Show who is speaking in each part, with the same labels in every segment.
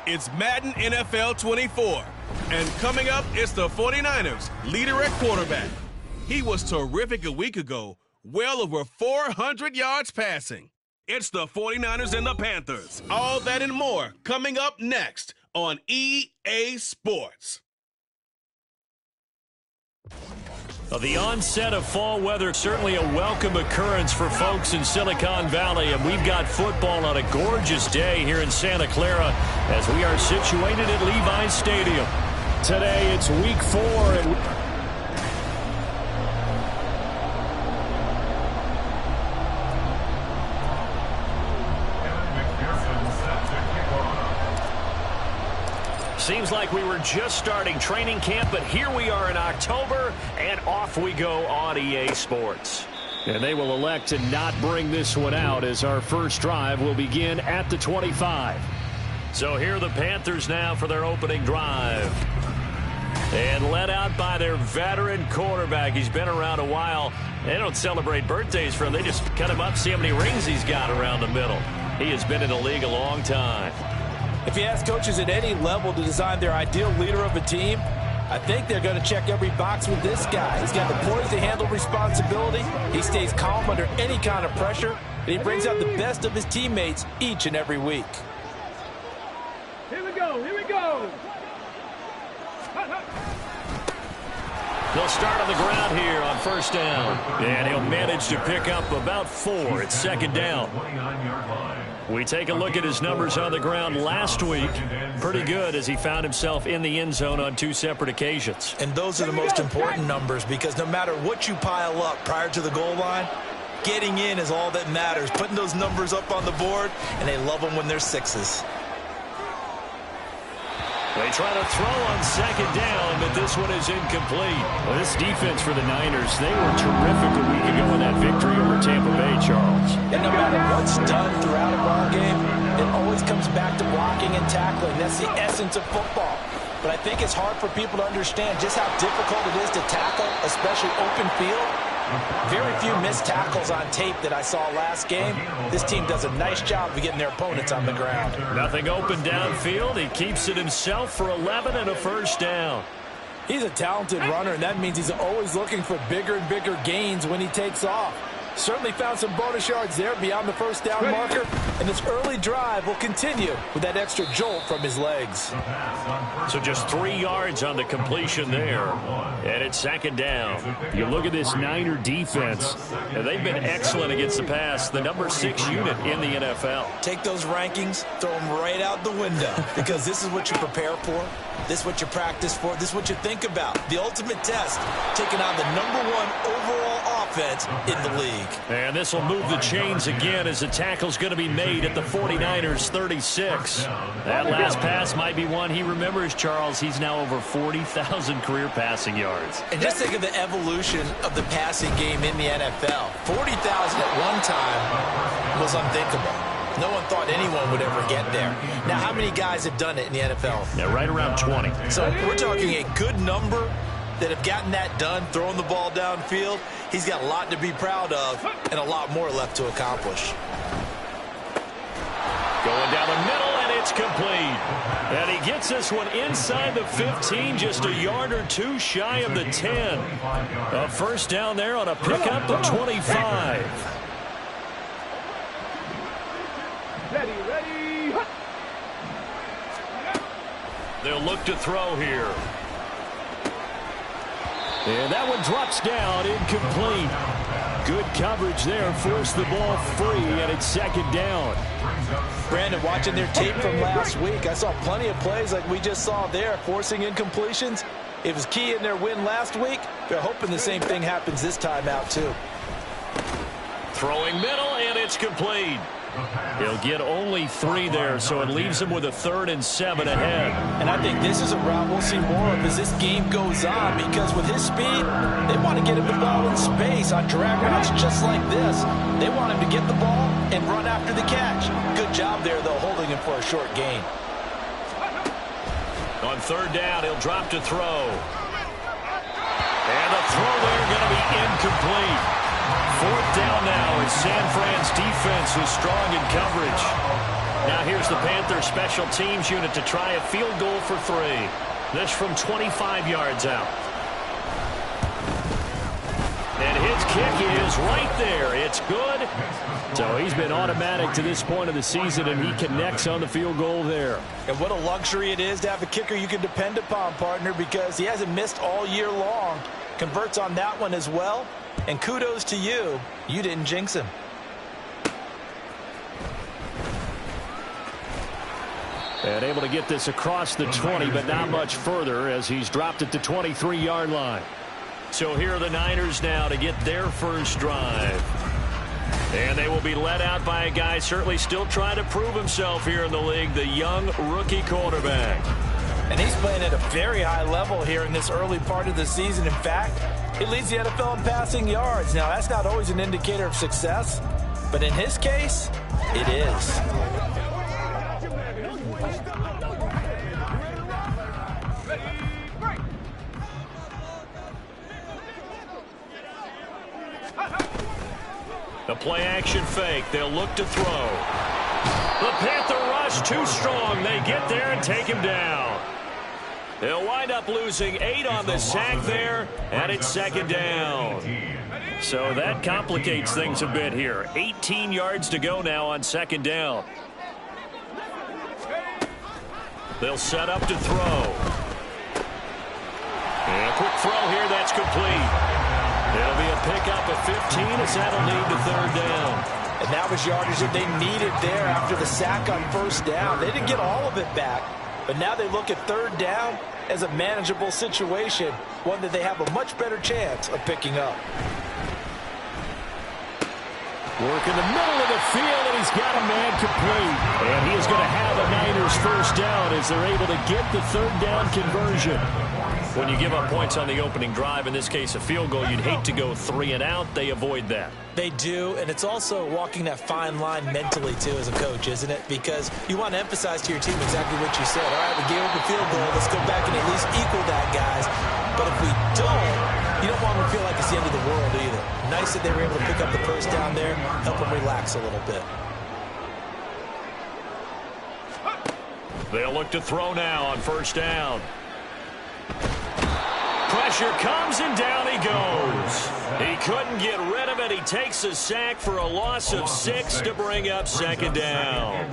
Speaker 1: It's Madden NFL 24. And coming up, it's the 49ers, leader at quarterback. He was terrific a week ago, well over 400 yards passing. It's the 49ers and the Panthers. All that and more coming up next on EA Sports.
Speaker 2: The onset of fall weather, certainly a welcome occurrence for folks in Silicon Valley, and we've got football on a gorgeous day here in Santa Clara as we are situated at Levi's Stadium. Today it's week 4 and seems like we were just starting training camp, but here we are in October, and off we go on EA Sports. And they will elect to not bring this one out as our first drive will begin at the 25. So here are the Panthers now for their opening drive. And led out by their veteran quarterback. He's been around a while. They don't celebrate birthdays for him. They just cut him up, see how many rings he's got around the middle. He has been in the league a long time.
Speaker 3: If you ask coaches at any level to design their ideal leader of a team, I think they're going to check every box with this guy. He's got the poise to handle responsibility. He stays calm under any kind of pressure, and he brings out the best of his teammates each and every week.
Speaker 4: Here we go, here we go.
Speaker 2: They'll start on the ground here on first down, and he'll manage to pick up about 4. It's second down. We take a look at his numbers on the ground last week. Pretty good as he found himself in the end zone on 2 separate occasions.
Speaker 3: And those are the most important numbers because no matter what you pile up prior to the goal line, getting in is all that matters. Putting those numbers up on the board, and they love them when they're 6s.
Speaker 2: They try to throw on second down, but this one is incomplete. Well, this defense for the Niners, they were terrific a week ago in that victory over Tampa Bay, Charles.
Speaker 3: And no matter what's done throughout a ball game, it always comes back to blocking and tackling. That's the essence of football. But I think it's hard for people to understand just how difficult it is to tackle, especially open field. Very few missed tackles on tape that I saw last game. This team does a nice job of getting their opponents on the ground.
Speaker 2: Nothing open downfield. He keeps it himself for 11 and a first down.
Speaker 3: He's a talented runner, and that means he's always looking for bigger and bigger gains when he takes off. Certainly found some bonus yards there beyond the first down marker, and this early drive will continue with that extra jolt from his legs.
Speaker 2: So just 3 yards on the completion there, and it's second down. You look at this Niner defense, and they've been excellent against the pass, the number 6 unit in the NFL.
Speaker 3: Take those rankings, throw them right out the window, because this is what you prepare for, this is what you practice for, this is what you think about. The ultimate test, taking on the number 1 overall offense in the league.
Speaker 2: And this will move the chains again as the tackle's going to be made at the 49ers 36. That last pass might be one he remembers, Charles. He's now over 40,000 career passing yards.
Speaker 3: And just think of the evolution of the passing game in the NFL. 40,000 at one time was unthinkable. No one thought anyone would ever get there. Now, how many guys have done it in the NFL?
Speaker 2: Yeah, right around 20.
Speaker 3: So we're talking a good number that have gotten that done, throwing the ball downfield. He's got a lot to be proud of and a lot more left to accomplish.
Speaker 2: Going down the middle, and it's complete. And he gets this one inside the 15, just a yard or 2 shy of the 10. A first down there on a pickup of 25.
Speaker 4: Ready.
Speaker 2: They'll look to throw here. And that one drops down, incomplete. Good coverage there, forced the ball free, and it's second down.
Speaker 3: Brandon, watching their tape from last week, I saw plenty of plays like we just saw there, forcing incompletions. It was key in their win last week. They're hoping the same thing happens this time out, too.
Speaker 2: Throwing middle, and it's complete. He'll get only 3 there, so it leaves him with a 3rd and 7 ahead.
Speaker 3: And I think this is a route we'll see more of as this game goes on, because with his speed, they want to get him the ball in space on drag routes just like this. They want him to get the ball and run after the catch. Good job there, though, holding him for a short gain.
Speaker 2: On 3rd down, he'll drop to throw. And the throw there going to be incomplete. 4th down now as San Fran's defense is strong in coverage. Now here's the Panthers special teams unit to try a field goal for 3. This from 25 yards out. And his kick is right there. It's good. So he's been automatic to this point of the season, and he connects on the field goal there.
Speaker 3: And what a luxury it is to have a kicker you can depend upon, partner, because he hasn't missed all year long. Converts on that one as well. And kudos to you. You didn't jinx him.
Speaker 2: And able to get this across the 20, but not much further as he's dropped it to 23-yard line. So here are the Niners now to get their first drive. And they will be led out by a guy certainly still trying to prove himself here in the league, the young rookie quarterback.
Speaker 3: And he's playing at a very high level here in this early part of the season. In fact, he leads the NFL in passing yards. Now, that's not always an indicator of success, but in his case, it is.
Speaker 2: The play-action fake. They'll look to throw. The Panther rush too strong. They get there and take him down. They'll wind up losing 8 on the sack there, and it's second down. So that complicates things a bit here. 18 yards to go now on second down. They'll set up to throw. And a quick throw here. That's complete. It'll be a pickup of 15 as that'll lead to third down.
Speaker 3: And that was yardage that they needed there after the sack on first down. They didn't get all of it back, but now they look at third down as a manageable situation, one that they have a much better chance of picking up.
Speaker 2: Work in the middle of the field, and he's got a man complete. And he is going to have a Niners first down as they're able to get the third down conversion. When you give up points on the opening drive, in this case a field goal, you'd hate to go 3 and out. They avoid that.
Speaker 3: They do, and it's also walking that fine line mentally, too, as a coach, isn't it? Because you want to emphasize to your team exactly what you said. All right, we gave up a field goal. Let's go back and at least equal that, guys. But if we don't, you don't want them to feel like it's the end of the world either. Nice that they were able to pick up the first down there, help them relax a little bit.
Speaker 2: They'll look to throw now on first down. Pressure comes, and down he goes. He couldn't get rid of it. He takes a sack for a loss of 6 to bring up second down.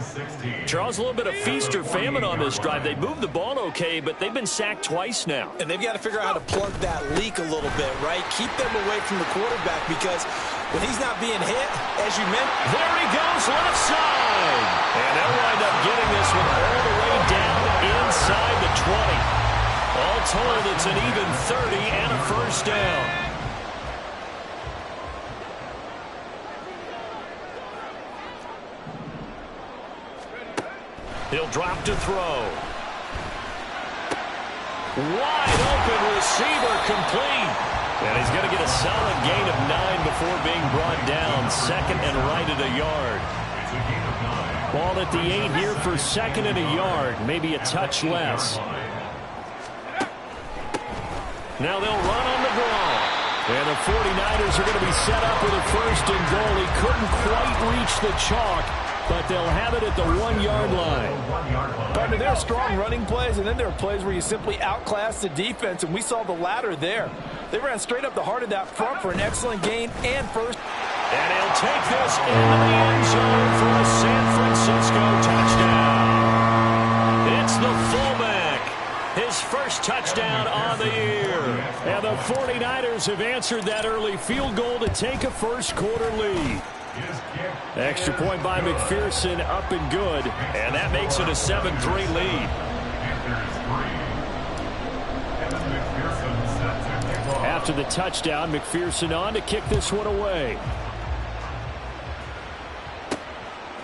Speaker 2: Charles, a little bit of feast or famine on this drive. They moved the ball okay, but they've been sacked twice now.
Speaker 3: And they've got to figure out how to plug that leak a little bit, right? Keep them away from the quarterback, because when he's not being hit, as you mentioned,
Speaker 2: there he goes, left side. And they'll wind up getting this one all the way down inside the 20. All told, it's an even 30 and a first down. He'll drop to throw. Wide open receiver, complete. And he's going to get a solid gain of 9 before being brought down. Second and right at a yard. Ball at the 8 here for second and a yard. Maybe a touch less. Now they'll run on the draw. And the 49ers are going to be set up with a first and goal. He couldn't quite reach the chalk, but they'll have it at the 1-yard line.
Speaker 3: Partner, there are strong running plays, and then there are plays where you simply outclass the defense, and we saw the latter there. They ran straight up the heart of that front for an excellent gain and first.
Speaker 2: And he'll take this into the end zone for a San Francisco touchdown. It's the fullback. His first touchdown on the year. And the 49ers have answered that early field goal to take a first quarter lead. Extra point by McPherson, up and good. And that makes it a 7-3 lead. After the touchdown, McPherson on to kick this one away.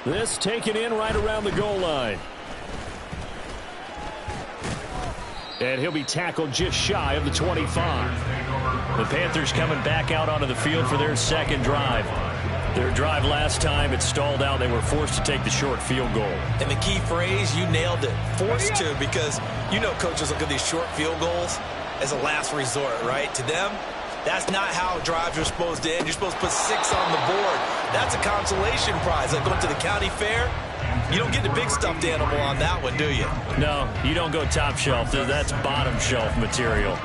Speaker 2: This taken in right around the goal line. And he'll be tackled just shy of the 25. The Panthers coming back out onto the field for their second drive. Their drive last time, it stalled out. They were forced to take the short field goal.
Speaker 3: And the key phrase, you nailed it. Forced to, because you know coaches look at these short field goals as a last resort, right? To them, that's not how drives are supposed to end. You're supposed to put 6 on the board. That's a consolation prize. Like going to the county fair, You don't get the big stuffed animal on that one, do you?
Speaker 2: No, you don't go top shelf. That's bottom shelf material.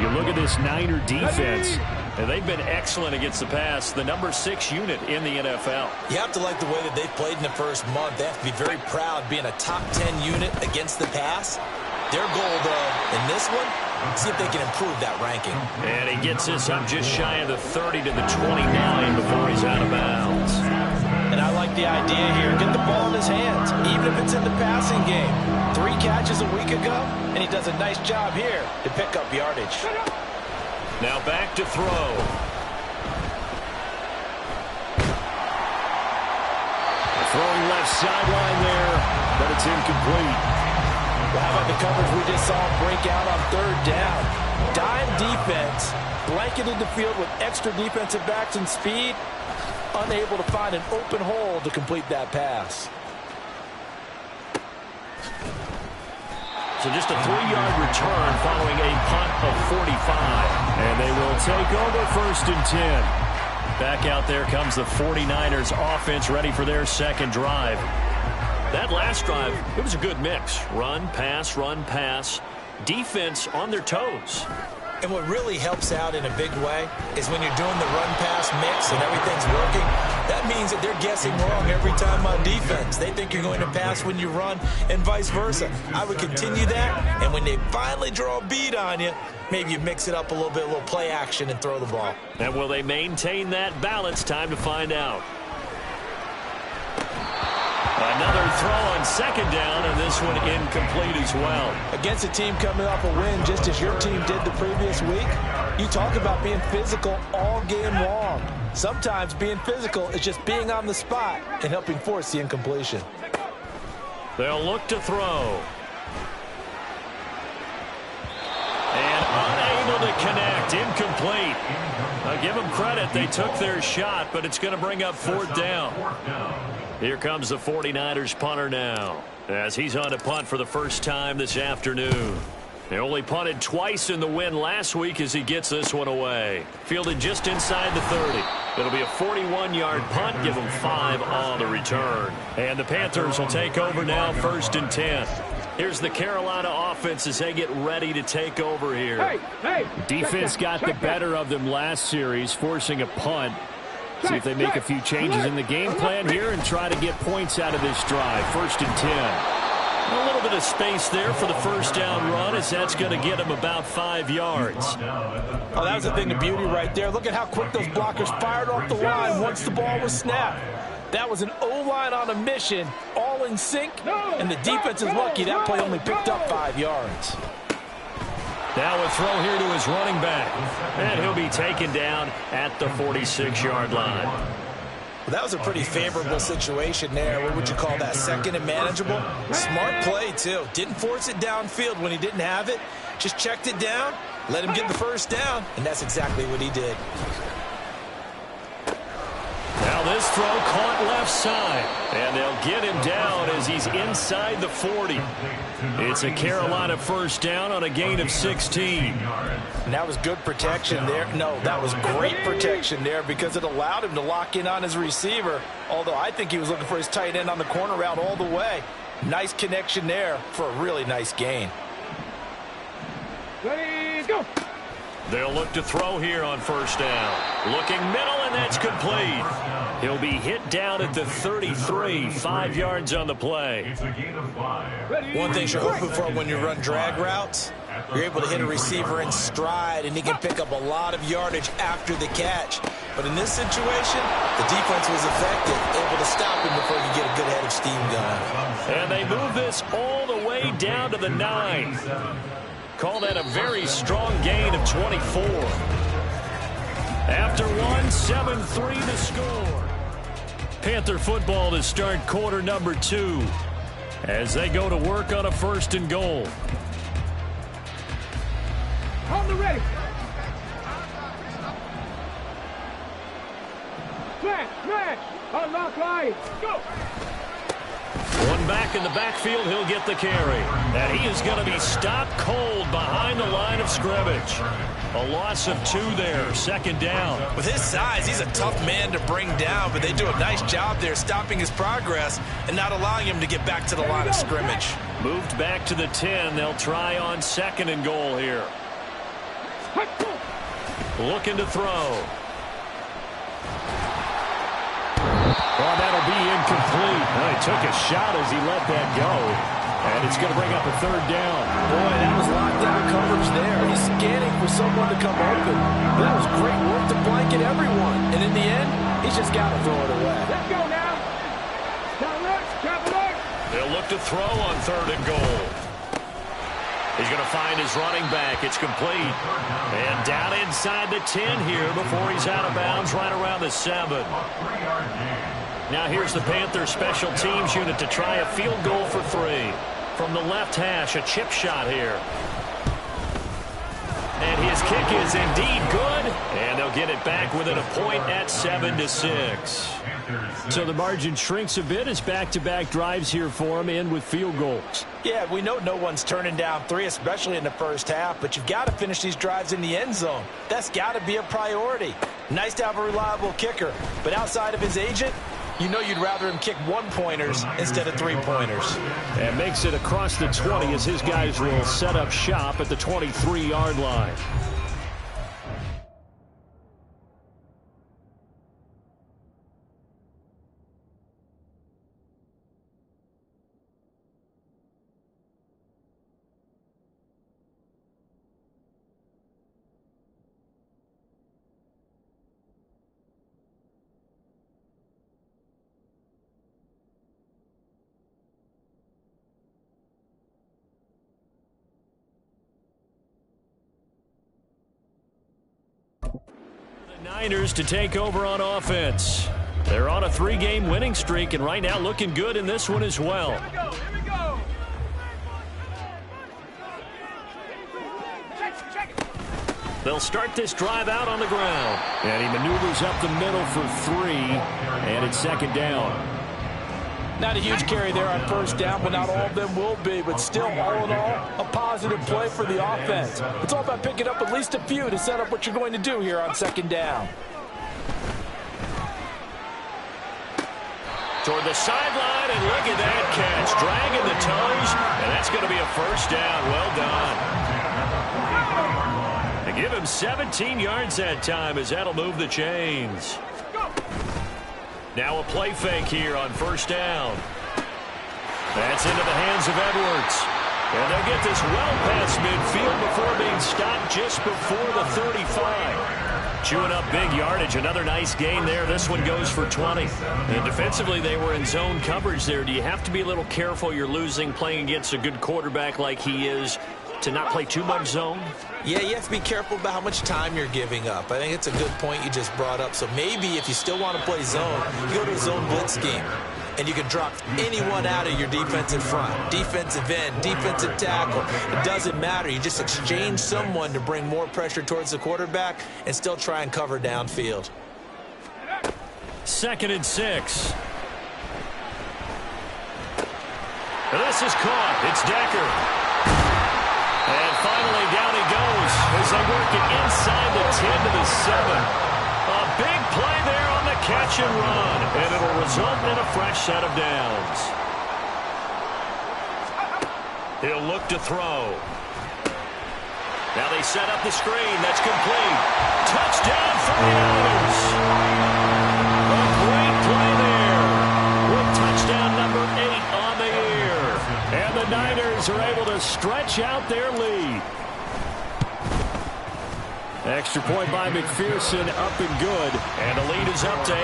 Speaker 2: You look at this Niner defense, and they've been excellent against the pass. The number 6 unit in the NFL.
Speaker 3: You have to like the way that they've played in the first month. They have to be very proud being a top 10 unit against the pass. Their goal, though, in this one, see if they can improve that ranking.
Speaker 2: And he gets this up just shy of the 30 to the 29 before he's out of bounds.
Speaker 3: And I like the idea here. Get the ball in his hands, even if it's in the passing game. 3 catches a week ago, and he does a nice job here to pick up yardage.
Speaker 2: Now back to throw. Throwing left sideline there, but it's incomplete.
Speaker 3: Well, how about the coverage we just saw break out on 3rd down? Dime defense, blanketed the field with extra defensive backs and speed, unable to find an open hole to complete that pass.
Speaker 2: So just a 3-yard return following a punt of 45. And they will take over 1st and 10. Back out there comes the 49ers offense ready for their second drive. That last drive, it was a good mix. Run, pass. Defense on their toes.
Speaker 3: And what really helps out in a big way is when you're doing the run-pass mix and everything's working, that means that they're guessing wrong every time on defense. They think you're going to pass when you run and vice versa. I would continue that, and when they finally draw a beat on you, maybe you mix it up a little bit, a little play action, and throw the ball.
Speaker 2: And will they maintain that balance? Time to find out. Another throw on 2nd down, and this one incomplete as well.
Speaker 3: Against a team coming off a win just as your team did the previous week, you talk about being physical all game long. Sometimes being physical is just being on the spot and helping force the incompletion.
Speaker 2: They'll look to throw. And unable to connect. Incomplete. I'll give them credit. They took their shot, but it's going to bring up 4th down. Here comes the 49ers punter now, as he's on to punt for the first time this afternoon. They only punted twice in the win last week as he gets this one away. Fielded just inside the 30. It'll be a 41-yard punt, give them 5 on the return. And the Panthers will take over now, 1st and 10. Here's the Carolina offense as they get ready to take over here. Defense got the better of them last series, forcing a punt. See if they make a few changes in the game plan here and try to get points out of this drive. 1st and 10. A little bit of space there for the first down run, as that's going to get him about 5 yards.
Speaker 3: Oh, that was the thing of beauty right there. Look at how quick those blockers fired off the line once the ball was snapped. That was an O-line on a mission, all in sync, and the defense is lucky that play only picked up 5 yards.
Speaker 2: Now a throw here to his running back. And he'll be taken down at the 46-yard line.
Speaker 3: Well, that was a pretty favorable situation there. What would you call that? 2nd and manageable? Smart play, too. Didn't force it downfield when he didn't have it. Just checked it down, let him get the first down, and that's exactly what he did.
Speaker 2: Now this throw caught left side, and they'll get him down as he's inside the 40. It's a Carolina first down on a gain of 16.
Speaker 3: And that was good protection there. No, that was great protection there because it allowed him to lock in on his receiver, although I think he was looking for his tight end on the corner route all the way. Nice connection there for a really nice gain.
Speaker 4: Ready, go!
Speaker 2: They'll look to throw here on first down. Looking middle, and that's complete. He'll be hit down at the 33, 5 yards on the play.
Speaker 3: One thing you're hoping for when you run drag routes, you're able to hit a receiver in stride, and he can pick up a lot of yardage after the catch. But in this situation, the defense was effective, able to stop him before you get a good head of steam going.
Speaker 2: And they move this all the way down to the 9. Call that a very strong gain of 24. After one, 7-3 to score. Panther football to start quarter number 2 as they go to work on a 1st and goal.
Speaker 4: On the ready. Smash, smash. Unlock line. Go.
Speaker 2: 1 From back in the backfield, he'll get the carry. And he is going to be stopped cold behind the line of scrimmage. A loss of 2 there, second down.
Speaker 3: With his size, he's a tough man to bring down, but they do a nice job there stopping his progress and not allowing him to get back to the line of scrimmage.
Speaker 2: Moved back to the 10. They'll try on 2nd and goal here. Looking to throw. Oh, that'll be incomplete. Well, he took a shot as he let that go. And it's going to bring up a 3rd down.
Speaker 3: Boy, that was lockdown coverage there. He's scanning for someone to come open. But that was great work to blanket everyone. And in the end, he's just got to throw it away.
Speaker 4: Let's go now. Travelers.
Speaker 2: They'll look to throw on 3rd and goal. He's going to find his running back. It's complete. And down inside the 10 here before he's out of bounds right around the 7. Now here's the Panthers special teams unit to try a field goal for 3. From the left hash, a chip shot here. And his kick is indeed good. And they'll get it back within a point at 7-6. So the margin shrinks a bit as back-to-back drives here for him, and with field goals.
Speaker 3: Yeah, we know no one's turning down 3, especially in the first half, but you've got to finish these drives in the end zone. That's got to be a priority. Nice to have a reliable kicker, but outside of his agent, you know you'd rather him kick 1-pointers instead of 3-pointers.
Speaker 2: And makes it across the 20 as his guys will set up shop at the 23-yard line. Niners to take over on offense. They're on a 3-game winning streak, and right now looking good in this one as well.
Speaker 4: Here we go. Check it.
Speaker 2: They'll start this drive out on the ground. And he maneuvers up the middle for 3, and it's 2nd down.
Speaker 3: Not a huge carry there on 1st down, but not all of them will be. But still, all in all, a positive play for the offense. It's all about picking up at least a few to set up what you're going to do here on 2nd down.
Speaker 2: Toward the sideline, and look at that catch. Dragging the toes, and that's going to be a 1st down. Well done. They give him 17 yards that time as that'll move the chains. Now a play fake here on 1st down. That's into the hands of Edwards. And they'll get this well past midfield before being stopped just before the 35. Chewing up big yardage. Another nice gain there. This one goes for 20. And defensively, they were in zone coverage there. Do you have to be a little careful? You're losing playing against a good quarterback like he is to not play too much zone?
Speaker 3: Yeah, you have to be careful about how much time you're giving up. I think it's a good point you just brought up. So maybe if you still want to play zone, you go to a zone blitz scheme. And you can drop anyone out of your defensive front. Defensive end, defensive tackle. It doesn't matter. You just exchange someone to bring more pressure towards the quarterback and still try and cover downfield.
Speaker 2: 2nd and 6. This is caught. It's Decker. And finally down he goes as they work it inside the 10 to the 7. A big play there on the catch and run, and it'll result in a fresh set of downs. He'll look to throw. Now they set up the screen. That's complete. Touchdown 49ers. A great play there with touchdown number 8 on the year. And the Niners are able to stretch out their lead. Extra point by McPherson, up and good. And the lead is up to 8.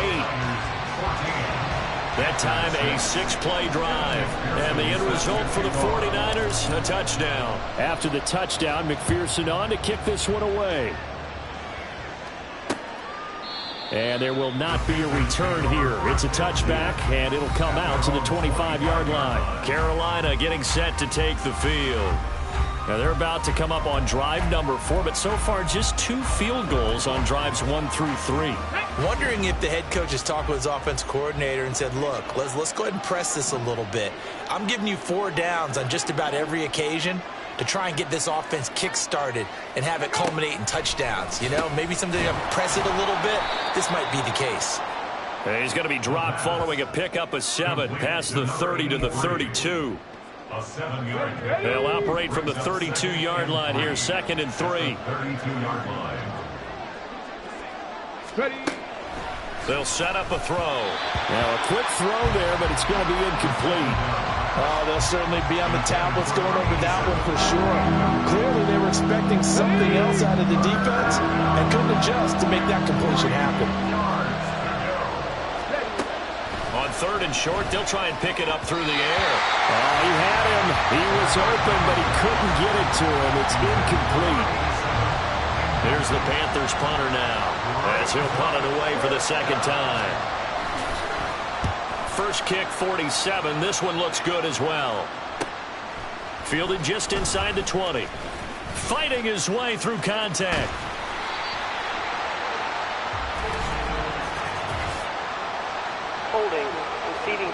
Speaker 2: That time a 6-play drive. And the end result for the 49ers, a touchdown. After the touchdown, McPherson on to kick this one away. And there will not be a return here. It's a touchback, and it'll come out to the 25-yard line. Carolina getting set to take the field. Now they're about to come up on drive number 4, but so far just 2 field goals on drives 1 through 3.
Speaker 3: Wondering if the head coach has talked with his offense coordinator and said, look, let's go ahead and press this a little bit. I'm giving you 4 downs on just about every occasion to try and get this offense kick-started and have it culminate in touchdowns. You know, maybe something to press it a little bit. This might be the case.
Speaker 2: And he's going to be dropped following a pickup of 7 past the 30 to the 32.
Speaker 5: A 7-yard pickup.
Speaker 2: They'll operate from the 32-yard line here, 2nd and 3.
Speaker 5: 32-yard line.
Speaker 4: Ready.
Speaker 2: They'll set up a throw. Now a quick throw there, but it's going to be incomplete.
Speaker 3: Oh, they'll certainly be on the tablets going over that one for sure. Clearly they were expecting something else out of the defense and couldn't adjust to make that completion happen.
Speaker 2: On 3rd and short, they'll try and pick it up through the air. Oh, he had him. He was open, but he couldn't get it to him. It's incomplete. Here's the Panthers punter now, as he'll punt it away for the 2nd time. First kick, 47. This one looks good as well. Fielded just inside the 20. Fighting his way through contact.
Speaker 6: Holding, conceding.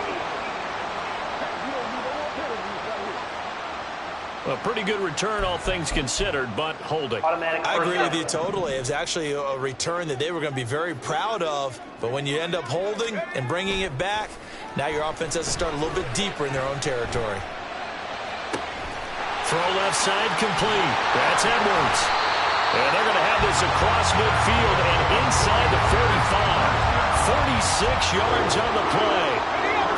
Speaker 2: A pretty good return, all things considered, but holding.
Speaker 6: Automatic.
Speaker 3: I agree with you totally. It was actually a return that they were going to be very proud of. But when you end up holding and bringing it back, now your offense has to start a little bit deeper in their own territory.
Speaker 2: Throw left side complete. That's Edwards. And they're going to have this across midfield and inside the 45. 46 yards on the play.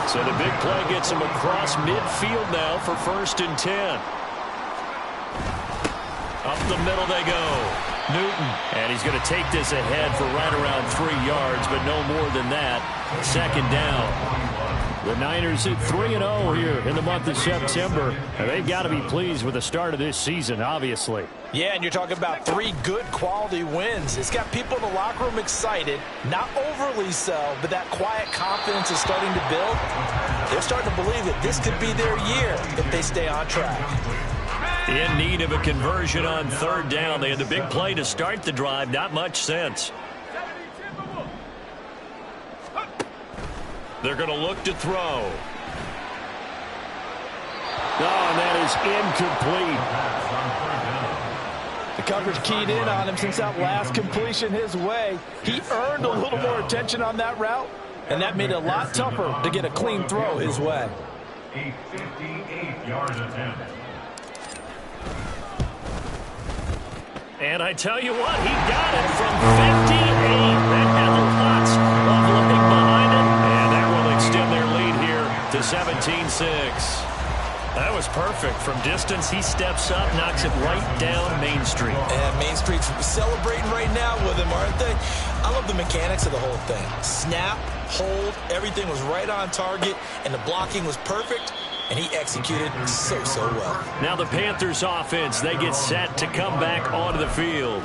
Speaker 2: So the big play gets them across midfield now for 1st and 10. Up the middle they go. Newton. And he's going to take this ahead for right around 3 yards, but no more than that. 2nd down. The Niners at 3-0 here in the month of September. And they've got to be pleased with the start of this season, obviously.
Speaker 3: Yeah, and you're talking about 3 good quality wins. It's got people in the locker room excited, not overly so, but that quiet confidence is starting to build. They're starting to believe that this could be their year if they stay on track.
Speaker 2: In need of a conversion on 3rd down. They had the big play to start the drive. Not much sense. They're going to look to throw. Oh, and that is incomplete.
Speaker 3: The coverage keyed in on him since that last completion his way. He earned a little more attention on that route, and that made it a lot tougher to get a clean throw his way.
Speaker 5: A 58-yard attempt.
Speaker 2: And I tell you what, he got it from 58. That had lots of looking behind it. And that will extend their lead here to 17-6. That was perfect. From distance, he steps up, knocks it right down Main Street.
Speaker 3: And Main Street's celebrating right now with him, aren't they? I love the mechanics of the whole thing. Snap, hold, everything was right on target, and the blocking was perfect. And he executed so well.
Speaker 2: Now the Panthers offense, they get set to come back onto the field.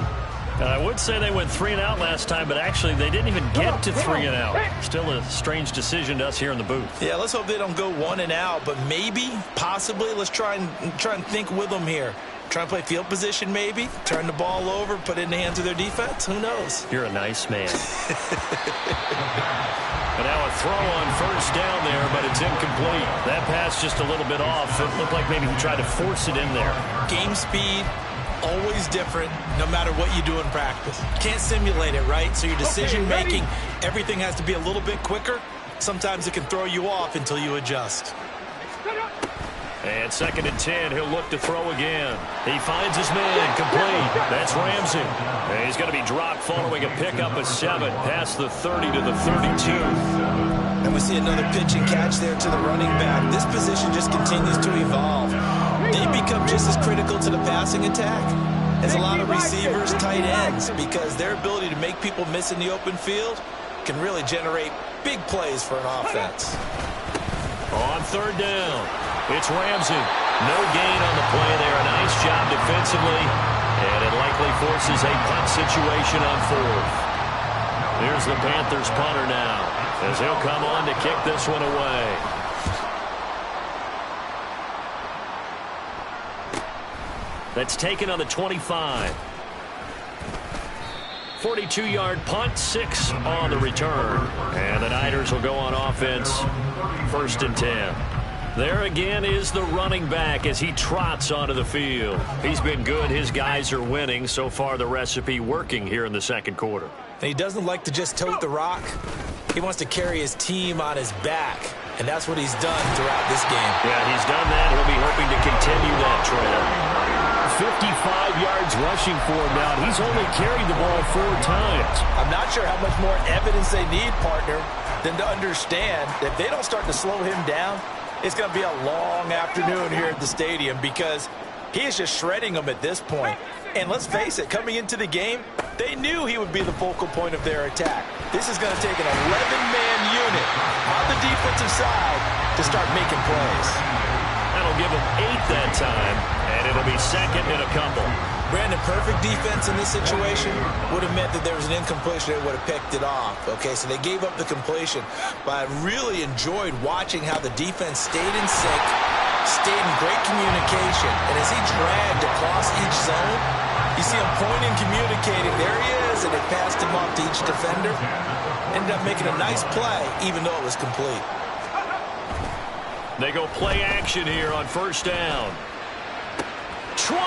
Speaker 2: I would say they went 3 and out last time, but actually they didn't even get to 3 and out. Still a strange decision to us here in the booth.
Speaker 3: Yeah, let's hope they don't go 1 and out, but maybe, possibly, let's try and think with them here. Try and play field position maybe, turn the ball over, put it in the hands of their defense. Who knows?
Speaker 2: You're a nice man. But now a throw on 1st down there, but it's incomplete. That pass just a little bit off. It looked like maybe he tried to force it in there.
Speaker 3: Game speed, always different, no matter what you do in practice. Can't simulate it, right? So your decision making, everything has to be a little bit quicker. Sometimes it can throw you off until you adjust.
Speaker 2: And 2nd and 10, he'll look to throw again. He finds his man, complete. That's Ramsey. And he's going to be dropped following a pickup of 7 past the 30 to the 32.
Speaker 3: And we see another pitch and catch there to the running back. This position just continues to evolve. They become just as critical to the passing attack as a lot of receivers, tight ends, because their ability to make people miss in the open field can really generate big plays for an offense.
Speaker 2: On 3rd down, it's Ramsey. No gain on the play there. A nice job defensively. And it likely forces a punt situation on 4th. Here's the Panthers punter now, as he'll come on to kick this one away. That's taken on the 25. 42-yard punt, 6 on the return. And the Niners will go on offense, 1st and 10. There again is the running back as he trots onto the field. He's been good. His guys are winning. So far, the recipe working here in the second quarter.
Speaker 3: And he doesn't like to just tote the rock. He wants to carry his team on his back. And that's what he's done throughout this game.
Speaker 2: Yeah, he's done that. He'll be hoping to continue that trend. 55 yards rushing for him now. He's only carried the ball 4 times.
Speaker 3: I'm not sure how much more evidence they need, partner, than to understand that if they don't start to slow him down, it's going to be a long afternoon here at the stadium because he is just shredding them at this point. And let's face it, coming into the game, they knew he would be the focal point of their attack. This is going to take an 11-man unit on the defensive side to start making plays.
Speaker 2: That'll give him 8 that time, and it'll be 2nd and a couple.
Speaker 3: Brandon, perfect defense in this situation would have meant that there was an incompletion. They would have picked it off. Okay, so they gave up the completion. But I really enjoyed watching how the defense stayed in sync, stayed in great communication. And as he dragged across each zone, you see him pointing, communicating. There he is, and they passed him off to each defender. Ended up making a nice play, even though it was complete.
Speaker 2: They go play action here on 1st down. 20!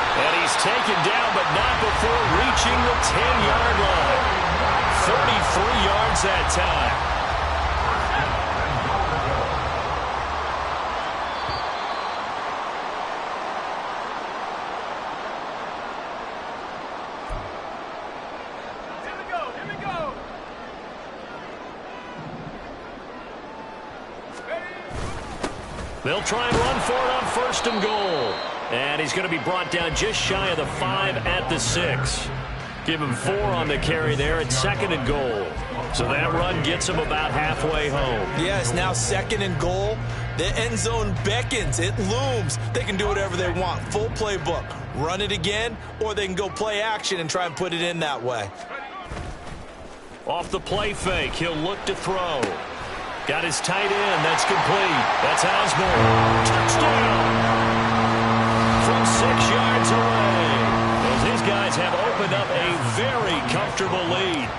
Speaker 2: And he's taken down, but not before reaching the 10-yard line. 33 yards that time. They'll try and run for it on 1st and goal. And he's going to be brought down just shy of the 5 at the 6. Give him 4 on the carry there at 2nd and goal. So that run gets him about halfway home.
Speaker 3: Yes, now 2nd and goal. The end zone beckons. It looms. They can do whatever they want. Full playbook. Run it again, or they can go play action and try and put it in that way.
Speaker 2: Off the play fake, he'll look to throw. Got his tight end. That's complete. That's Osborne. Touchdown! From 6 yards away, as these guys have opened up a very comfortable lead.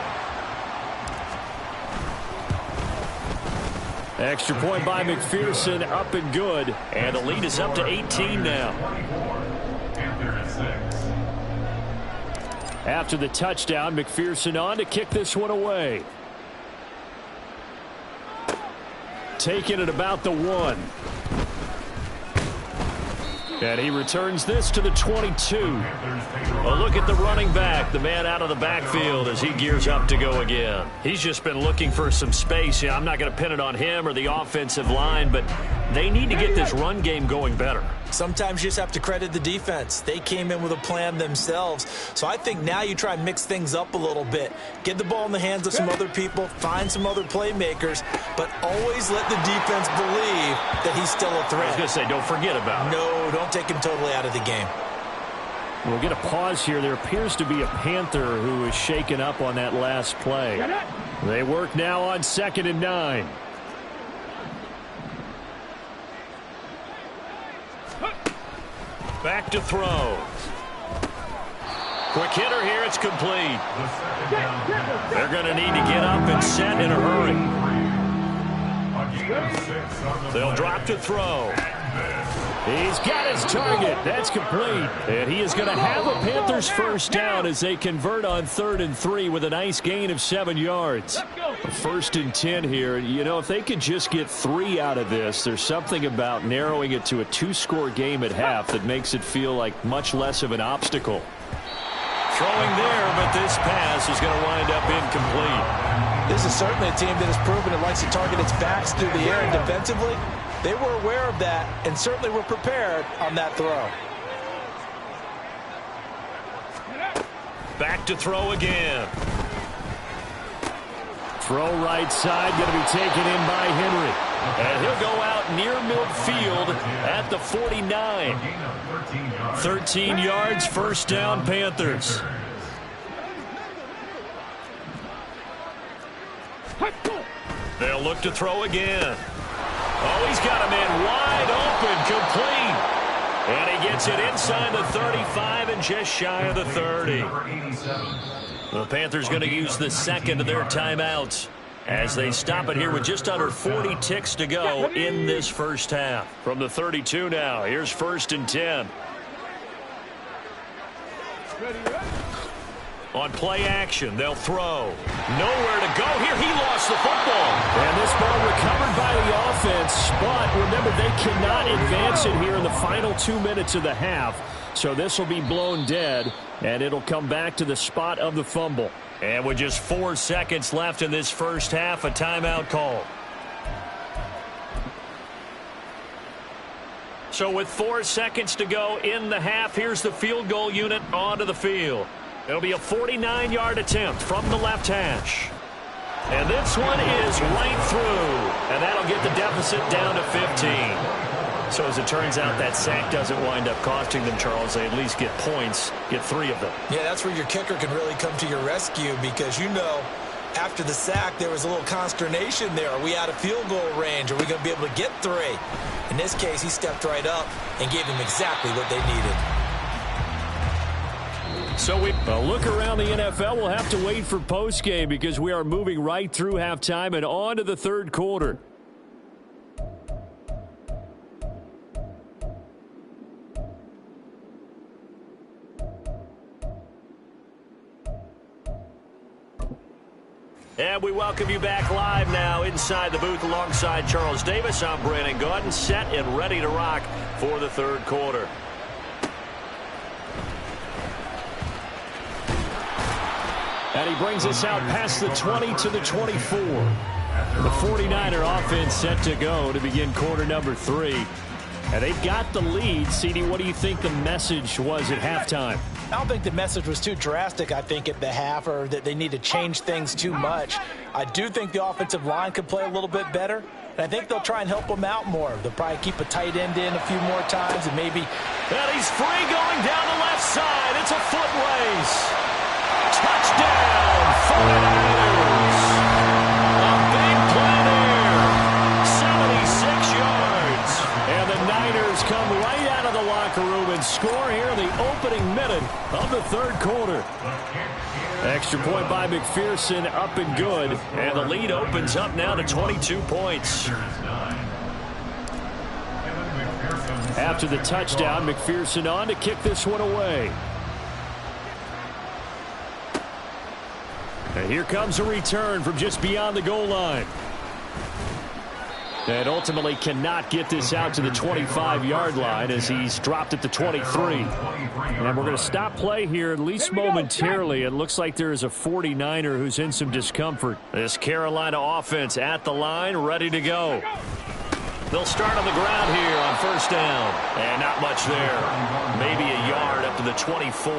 Speaker 2: Extra point by McPherson, up and good. And the lead is up to 18 now. After the touchdown, McPherson on to kick this one away. Taking it about the 1. And he returns this to the 22. A look at the running back, the man out of the backfield as he gears up to go again. He's just been looking for some space. Yeah, I'm not going to pin it on him or the offensive line, but they need to get this run game going better.
Speaker 3: Sometimes you just have to credit the defense. They came in with a plan themselves. So I think now you try and mix things up a little bit. Get the ball in the hands of some other people, find some other playmakers, but always let the defense believe that he's still a threat.
Speaker 2: I was going to say, don't forget about it.
Speaker 3: No, don't take him totally out of the game.
Speaker 2: We'll get a pause here. There appears to be a Panther who is shaken up on that last play. They work now on 2nd and 9. Back to throw. Quick hitter here. It's complete. They're going to need to get up and set in a hurry. They'll drop to throw. He's got his target. That's complete. And he is going to have a Panthers first down as they convert on 3rd and 3 with a nice gain of 7 yards. 1st and 10 here. You know, if they could just get 3 out of this, there's something about narrowing it to a 2-score game at half that makes it feel like much less of an obstacle. Throwing there, but this pass is going to wind up incomplete.
Speaker 3: This is certainly a team that has proven it likes to target its backs through the air and defensively. They were aware of that and certainly were prepared on that throw.
Speaker 2: Back to throw again. Throw right side, going to be taken in by Henry. And he'll go out near midfield at the 49. 13 yards, first down, Panthers. They'll look to throw again. Oh, he's got a man wide open, complete. And he gets it inside the 35 and just shy of the 30. The Panthers going to use the second of their timeouts as they stop it here with just under 40 ticks to go in this first half. From the 32 now, here's 1st and 10. On play action, they'll throw. Nowhere to go here. He lost the football.
Speaker 7: And this ball recovered by the offense. But remember, they cannot advance it here in the final 2 minutes of the half. So this will be blown dead, and it'll come back to the spot of the fumble.
Speaker 2: And with just 4 seconds left in this first half, a timeout call. So with 4 seconds to go in the half, here's the field goal unit onto the field. It'll be a 49-yard attempt from the left hash. And this one is right through. And that'll get the deficit down to 15. So as it turns out, that sack doesn't wind up costing them, Charles. They at least get points, get 3 of them.
Speaker 3: Yeah, that's where your kicker can really come to your rescue because, you know, after the sack, there was a little consternation there. Are we out of field goal range? Are we going to be able to get 3? In this case, he stepped right up and gave them exactly what they needed.
Speaker 7: So a look around the NFL. We'll have to wait for postgame because we are moving right through halftime and on to the third quarter.
Speaker 2: And we welcome you back live now inside the booth alongside Charles Davis. I'm Brandon Gaudin, set and ready to rock for the third quarter.
Speaker 7: And he brings us out past the 20 to the 24. The 49er offense set to go to begin quarter number 3. And they've got the lead. CD, what do you think the message was at halftime?
Speaker 3: I don't think the message was too drastic, I think, at the half, or that they need to change things too much. I do think the offensive line could play a little bit better, and I think they'll try and help them out more. They'll probably keep a tight end in a few more times, and maybe...
Speaker 2: And he's free going down the left side. It's a foot race. Touchdown, 49ers. A big play there. 76 yards.
Speaker 7: And the Niners come right out of the locker room and score here in the opening minute of the third quarter. Extra point by McPherson, up and good.
Speaker 2: And the lead opens up now to 22 points.
Speaker 7: After the touchdown, McPherson on to kick this one away. And here comes a return from just beyond the goal line. And ultimately cannot get this out to the 25-yard line as he's dropped at the 23. And we're going to stop play here, at least momentarily. It looks like there is a 49er who's in some discomfort.
Speaker 2: This Carolina offense at the line, ready to go. They'll start on the ground here on first down. And not much there. Maybe a yard up to the 24.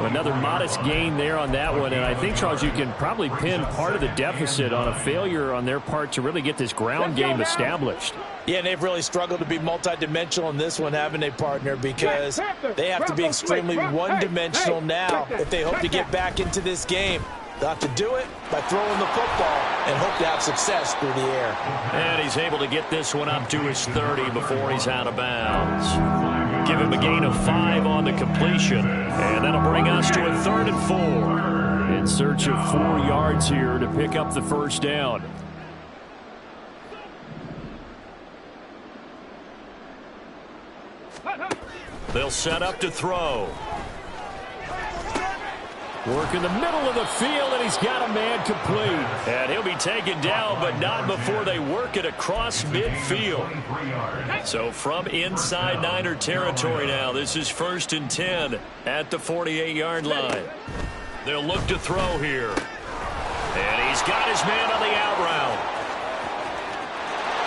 Speaker 7: Another modest gain there on that one. And I think, Charles, you can probably pin part of the deficit on a failure on their part to really get this ground game established.
Speaker 3: Yeah, and they've really struggled to be multidimensional in this one, haven't they, partner? Because they have to be extremely one-dimensional now if they hope to get back into this game. They'll have to do it by throwing the football and hope to have success through the air.
Speaker 2: And he's able to get this one up to his 30 before he's out of bounds. Give him a gain of 5 on the completion. And that'll bring us to a 3rd and 4.
Speaker 7: In search of 4 yards here to pick up the first down.
Speaker 2: They'll set up to throw.
Speaker 7: Work in the middle of the field, and he's got a man complete.
Speaker 2: And he'll be taken down, but not before they work it across midfield. So from inside Niner territory now, this is 1st and 10 at the 48-yard line. They'll look to throw here. And he's got his man on the out route.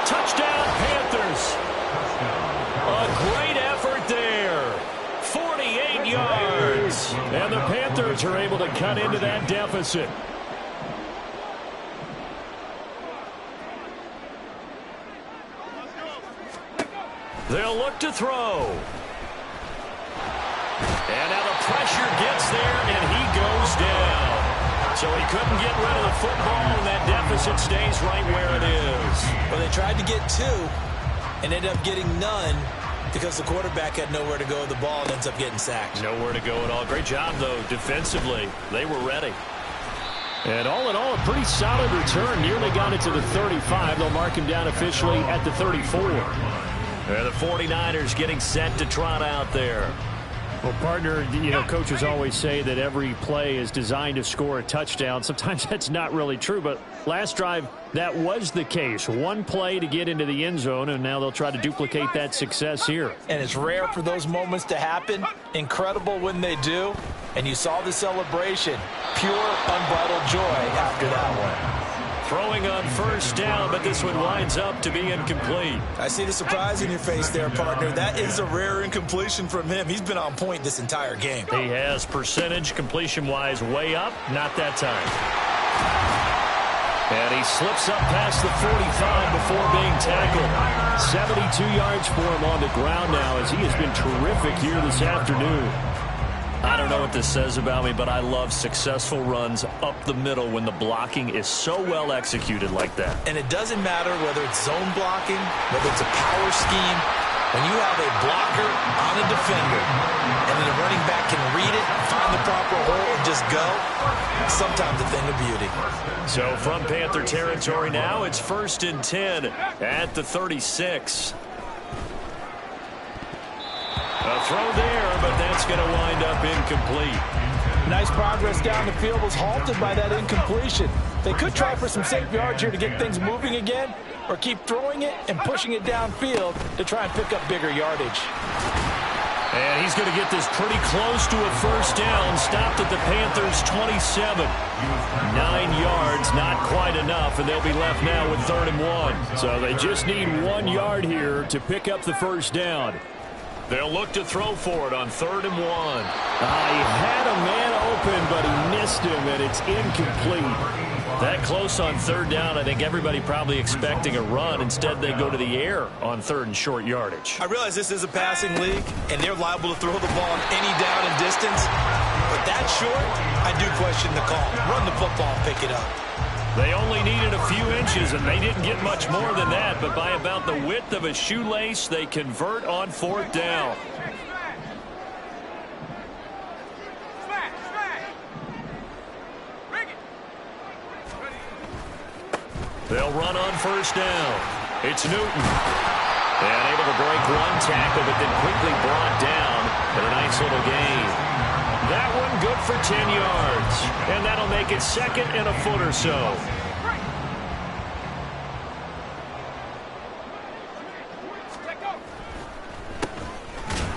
Speaker 2: Touchdown, Panthers. A great effort there. 48 yards.
Speaker 7: And the Panthers are able to cut into that deficit.
Speaker 2: They'll look to throw. And now the pressure gets there, and he goes down. So he couldn't get rid of the football, and that deficit stays right where it is.
Speaker 3: Well, they tried to get 2 and ended up getting none. Because the quarterback had nowhere to go with the ball and ends up getting sacked.
Speaker 2: Nowhere to go at all. Great job, though, defensively. They were ready. And all in all, a pretty solid return. Nearly got it to the 35. They'll mark him down officially at the 34. And the 49ers getting set to trot out there.
Speaker 7: Well, partner, you know, coaches always say that every play is designed to score a touchdown. Sometimes that's not really true, but last drive, that was the case. One play to get into the end zone, and now they'll try to duplicate that success here.
Speaker 3: And it's rare for those moments to happen. Incredible when they do. And you saw the celebration. Pure, unbridled joy after that one.
Speaker 2: Throwing on first down, but this one winds up to be incomplete.
Speaker 3: I see the surprise in your face there, partner. That is a rare incompletion from him. He's been on point this entire game.
Speaker 2: He has percentage completion-wise way up. Not that time. And he slips up past the 45 before being tackled. 72 yards for him on the ground now as he has been terrific here this afternoon. I don't know what this says about me, but I love successful runs up the middle when the blocking is so well executed like that.
Speaker 3: And it doesn't matter whether it's zone blocking, whether it's a power scheme. When you have a blocker on a defender and then the running back can read it, find the proper hole, and just go, sometimes a thing of beauty.
Speaker 2: So from Panther territory now, it's 1st and 10 at the 36. A throw there, but that's going to wind up incomplete.
Speaker 3: Nice progress down the field was halted by that incompletion. They could try for some safe yards here to get things moving again, or keep throwing it and pushing it downfield to try and pick up bigger yardage.
Speaker 2: And he's going to get this pretty close to a first down. Stopped at the Panthers' 27. 9 yards, not quite enough, and they'll be left now with 3rd and 1.
Speaker 7: So they just need 1 yard here to pick up the first down.
Speaker 2: They'll look to throw for it on 3rd and 1.
Speaker 7: He had a man open, but he missed him, and it's incomplete.
Speaker 2: That close on 3rd down, I think everybody probably expecting a run. Instead, they go to the air on 3rd and short yardage.
Speaker 3: I realize this is a passing league, and they're liable to throw the ball on any down and distance. But that short, I do question the call. Run the football, pick it up.
Speaker 2: They only needed a few inches, and they didn't get much more than that. But by about the width of a shoelace, they convert on 4th down. They'll run on 1st down. It's Newton. And able to break one tackle, but then quickly brought down. And a nice little gain. That one good for 10 yards. And that'll make it 2nd and a foot or so.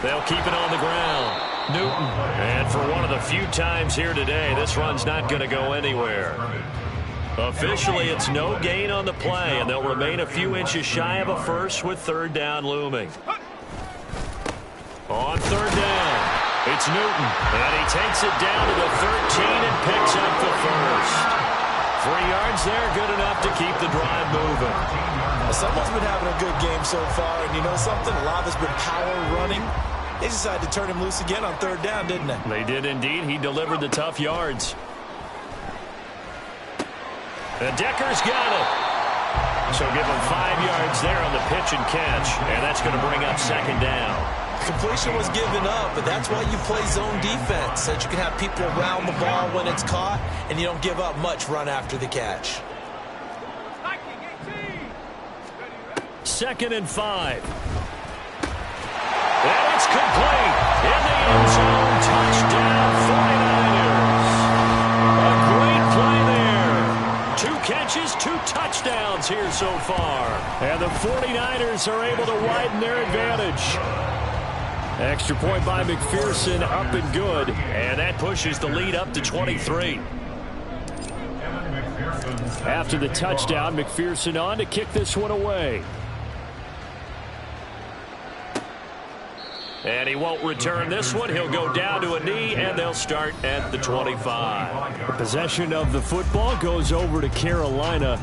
Speaker 2: They'll keep it on the ground. Newton. And for one of the few times here today, this run's not going to go anywhere. Officially, it's no gain on the play, and they'll remain a few inches shy of a first with 3rd down looming. On 3rd down, it's Newton, and he takes it down to the 13 and picks up the first. 3 yards there, good enough to keep the drive moving.
Speaker 3: Someone's been having a good game so far, and you know something? A lot has been power running. They decided to turn him loose again on 3rd down, didn't they?
Speaker 2: They did indeed. He delivered the tough yards. And Decker's got it. So give him 5 yards there on the pitch and catch. And that's going to bring up 2nd down.
Speaker 3: Completion was given up, but that's why you play zone defense, so that you can have people around the ball when it's caught, and you don't give up much run after the catch.
Speaker 2: 2nd and 5. And it's complete. In the end zone, touchdown 49ers. A great play there. 2 catches, 2 touchdowns here so far.
Speaker 7: And the 49ers are able to widen their advantage. Extra point by McPherson, up and good.
Speaker 2: And that pushes the lead up to 23.
Speaker 7: After the touchdown, McPherson on to kick this one away.
Speaker 2: And he won't return this one. He'll go down to a knee, and they'll start at the 25.
Speaker 7: The possession of the football goes over to Carolina.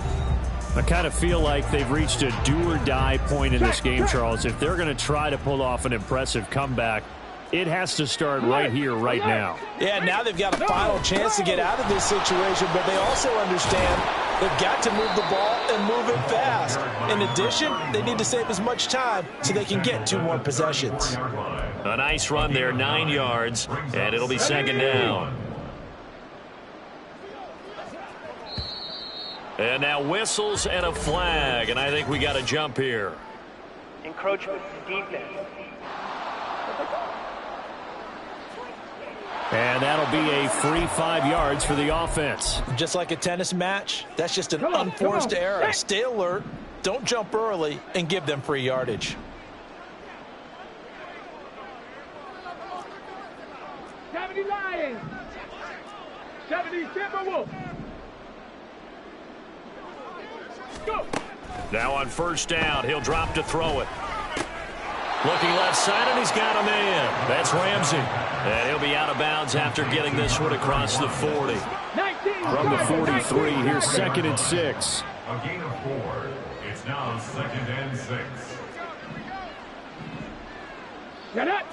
Speaker 7: I kind of feel like they've reached a do-or-die point in this game, Charles. If they're going to try to pull off an impressive comeback, it has to start right here, right now.
Speaker 3: Yeah, now they've got a final chance to get out of this situation, but they also understand They've got to move the ball and move it fast. In addition, they need to save as much time so they can get 2 more possessions.
Speaker 2: A nice run there, 9 yards, and it'll be second down. And now whistles and a flag, and I think we got a jump here.
Speaker 6: Encroachment, defense.
Speaker 7: And that'll be a free 5 yards for the offense.
Speaker 3: Just like a tennis match, that's just an unforced error. Stay alert, don't jump early, and give them free yardage.
Speaker 4: 70 Lions. 70 Timberwolves. Go.
Speaker 2: Now on first down, he'll drop to throw it. Looking left side, and he's got a man. That's Ramsey. And he'll be out of bounds after getting this one across the 40.
Speaker 7: From the 43, here's 2nd and 6.
Speaker 5: A gain of 4. It's now 2nd and 6.
Speaker 4: Get up.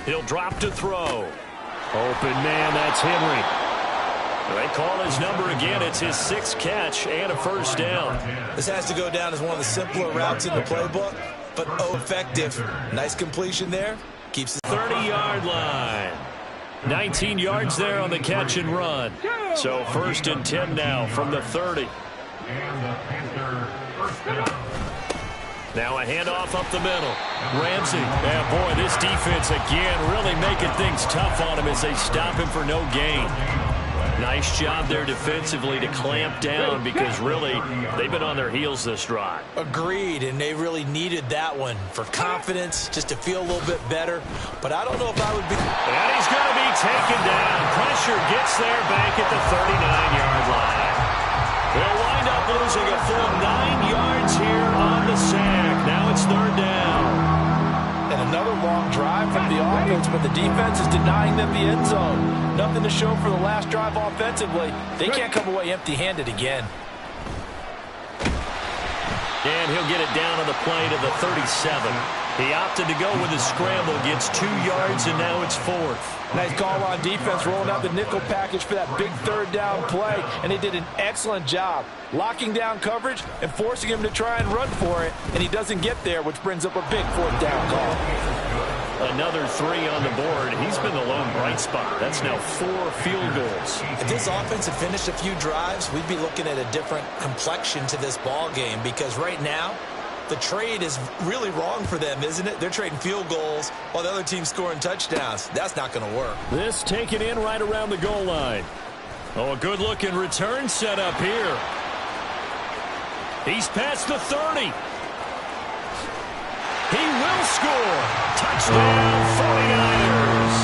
Speaker 2: He'll drop to throw. Open man, that's Henry. They call his number again. It's his 6th catch and a first down.
Speaker 3: This has to go down as one of the simpler routes in the playbook, but effective. Nice completion there. Keeps the
Speaker 2: 30-yard line. 19 yards there on the catch and run. So 1st and 10 now from the 30.
Speaker 5: And the Panther first down.
Speaker 2: Now a handoff up the middle. Ramsey. And boy, this defense again really making things tough on him as they stop him for no gain. Nice job there defensively to clamp down because really they've been on their heels this drive.
Speaker 3: Agreed, and they really needed that one for confidence, just to feel a little bit better. But I don't know if I would be.
Speaker 2: And he's going to be taken down. Pressure gets there back at the 39-yard line. They'll wind up losing a full 9 yards here on the sack. Now it's 3rd down.
Speaker 3: And another long drive from the offense, but the defense is denying them the end zone. Nothing to show for the last drive offensively. They can't come away empty-handed again.
Speaker 2: And he'll get it down on the play to the 37. He opted to go with a scramble, gets 2 yards, and now it's 4th.
Speaker 3: Nice call on defense, rolling out the nickel package for that big 3rd down play, and they did an excellent job locking down coverage and forcing him to try and run for it, and he doesn't get there, which brings up a big 4th down call.
Speaker 2: Another 3 on the board. He's been the lone bright spot. That's now 4 field goals.
Speaker 3: If this offense had finished a few drives, we'd be looking at a different complexion to this ball game, because right now, the trade is really wrong for them, isn't it? They're trading field goals while the other team's scoring touchdowns. That's not going to work.
Speaker 7: This taken in right around the goal line.
Speaker 2: Oh, a good-looking return set up here. He's past the 30. He will score. Touchdown, 49ers.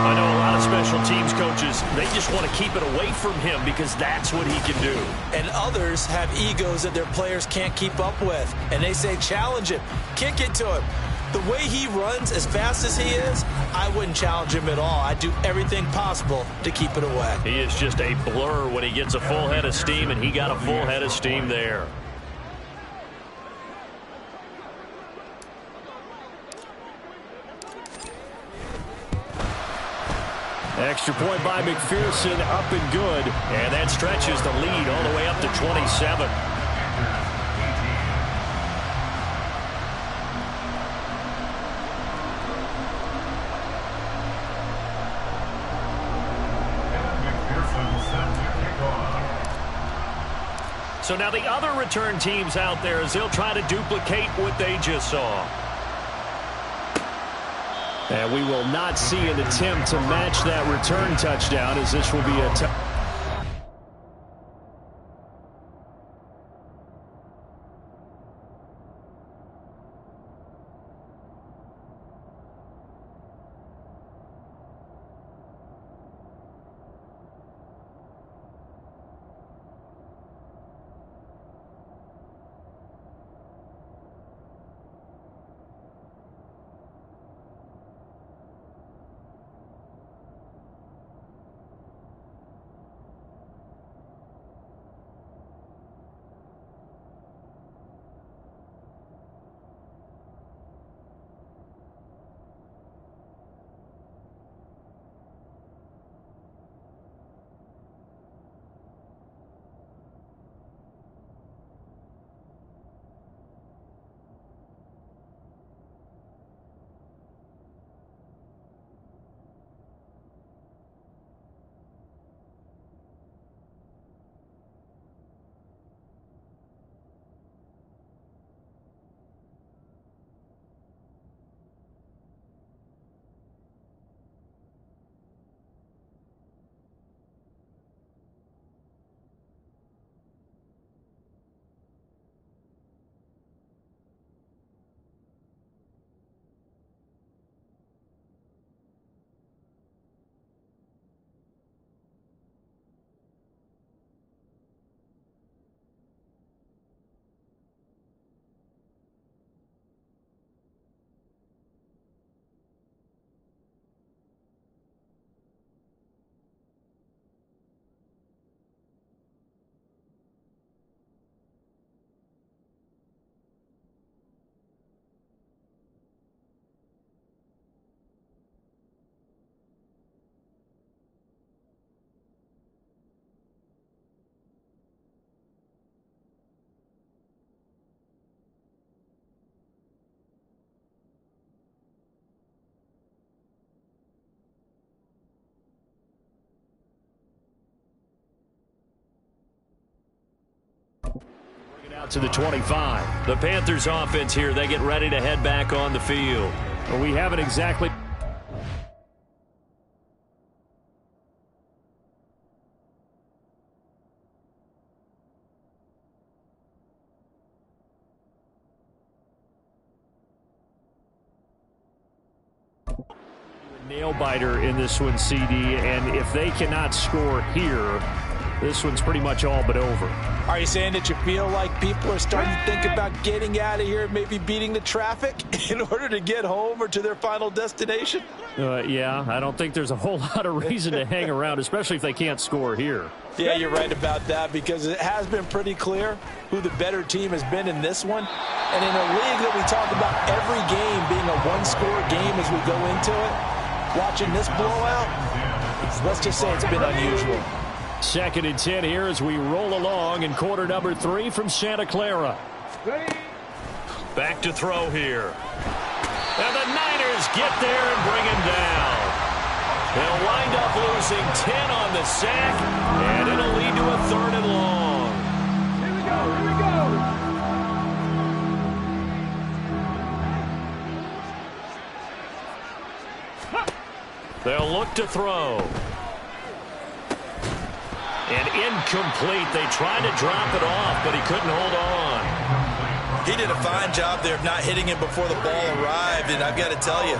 Speaker 2: I know a lot of special teams coaches, they just want to keep it away from him because that's what he can do.
Speaker 3: And others have egos that their players can't keep up with. And they say, challenge him, kick it to him. The way he runs as fast as he is, I wouldn't challenge him at all. I'd do everything possible to keep it away.
Speaker 2: He is just a blur when he gets a full head of steam, and he got a full head of steam there.
Speaker 7: Extra point by McPherson, up and good.
Speaker 2: And that stretches the lead all the way up to 27. So now the other return teams out there as they'll try to duplicate what they just saw.
Speaker 7: And we will not see an attempt to match that return touchdown, as this will be a
Speaker 2: to the 25. The Panthers offense here, they get ready to head back on the field.
Speaker 7: Well, we haven't exactly nail biter in this one, CD, and if they cannot score here, this one's pretty much all but over.
Speaker 3: Are you saying that you feel like people are starting to think about getting out of here, maybe beating the traffic in order to get home or to their final destination?
Speaker 7: Yeah, I don't think there's a whole lot of reason to hang around, especially if they can't score here.
Speaker 3: Yeah, you're right about that, because it has been pretty clear who the better team has been in this one. And in a league that we talk about every game being a one-score game as we go into it, watching this blowout, let's just say it's been unusual.
Speaker 7: 2nd and 10 here as we roll along in quarter number 3 from Santa Clara.
Speaker 2: Back to throw here. And the Niners get there and bring him down. They'll wind up losing 10 on the sack, and it'll lead to a 3rd and long.
Speaker 4: Here we go, here we go.
Speaker 2: They'll look to throw. And incomplete. They tried to drop it off, but he couldn't hold on.
Speaker 3: He did a fine job there of not hitting him before the ball arrived, and I've got to tell you,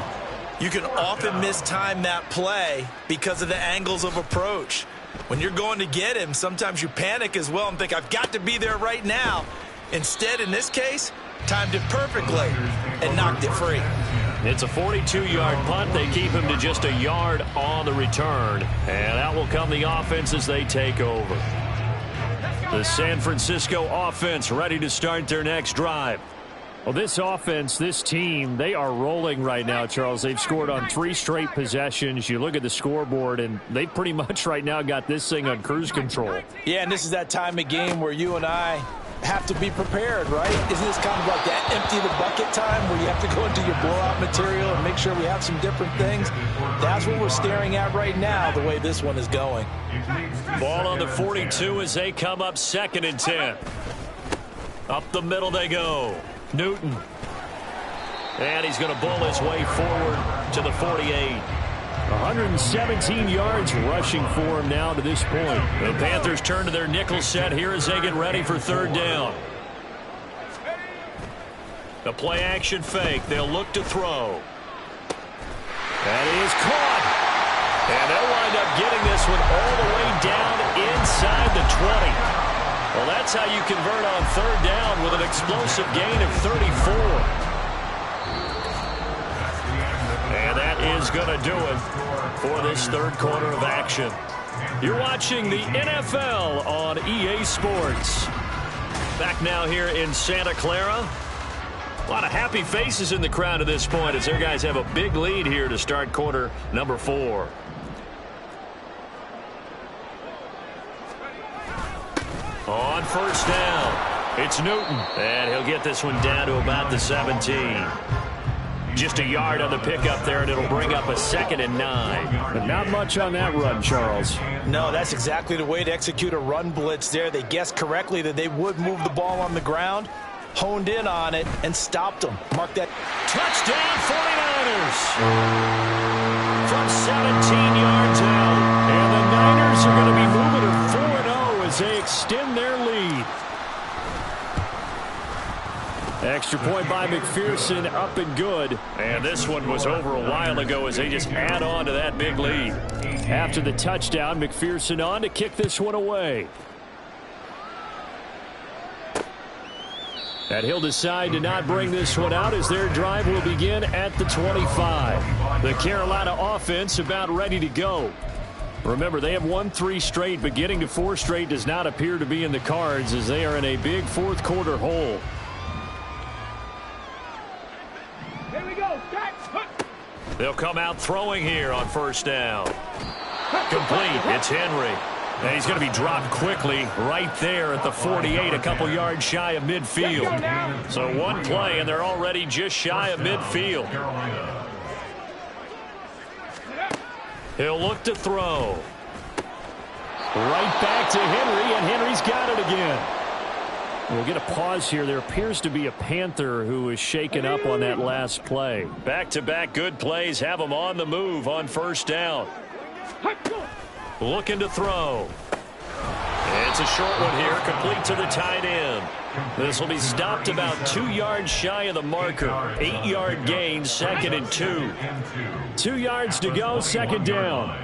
Speaker 3: you can often mistime that play because of the angles of approach. When you're going to get him, sometimes you panic as well and think, I've got to be there right now. Instead, in this case, timed it perfectly and knocked it free.
Speaker 2: It's a 42-yard punt. They keep him to just a yard on the return. And out will come the offense as they take over. The San Francisco offense ready to start their next drive.
Speaker 7: Well, this offense, this team, they are rolling right now, Charles. They've scored on 3 straight possessions. You look at the scoreboard, and they pretty much right now got this thing on cruise control.
Speaker 3: Yeah, and this is that time of game where you and I have to be prepared, right? Isn't this kind of like that empty the bucket time where you have to go into your blowout material and make sure we have some different things? That's what we're staring at right now, the way this one is going.
Speaker 2: Ball on the 42 as they come up 2nd and 10. Up the middle they go. Newton. And he's going to bull his way forward to the 48.
Speaker 7: 117 yards rushing for him now to this point.
Speaker 2: The Panthers turn to their nickel set here as they get ready for 3rd down. The play action fake. They'll look to throw. That is caught. And they'll wind up getting this one all the way down inside the 20. Well, that's how you convert on 3rd down with an explosive gain of 34. And that is going to do it for this 3rd quarter of action. You're watching the NFL on EA Sports. Back now here in Santa Clara. A lot of happy faces in the crowd at this point as their guys have a big lead here to start quarter number 4. On 1st down, it's Newton. And he'll get this one down to about the 17. Just a yard on the pickup there, and it'll bring up a 2nd and 9.
Speaker 7: But not much on that run, Charles.
Speaker 3: No, that's exactly the way to execute a run blitz there. They guessed correctly that they would move the ball on the ground, honed in on it, and stopped them. Mark that.
Speaker 2: Touchdown, 49ers! From 17 yards out.
Speaker 7: And the Niners are going to be moving to 4-0 as they extend their lead. Extra point by McPherson, up and good.
Speaker 2: And this one was over a while ago as they just add on to that big lead.
Speaker 7: After the touchdown, McPherson on to kick this one away. And he'll decide to not bring this one out as their drive will begin at the 25. The Carolina offense about ready to go. Remember, they have won 3 straight, but getting to 4 straight does not appear to be in the cards as they are in a big 4th quarter hole.
Speaker 4: Here we go.
Speaker 2: They'll come out throwing here on 1st down. Complete. It's Henry. And he's going to be dropped quickly right there at the 48, a couple yards shy of midfield. So one play, and they're already just shy of midfield. He'll look to throw.
Speaker 7: Right back to Henry, and Henry's got it again. We'll get a pause here. There appears to be a Panther who is shaken up on that last play. Back-to-back good plays have them on the move on first down. Looking to throw. It's a short one here, complete to the tight end. This will be stopped about 2 yards shy of the marker. 8-yard gain, 2nd and 2. 2 yards to go, 2nd down.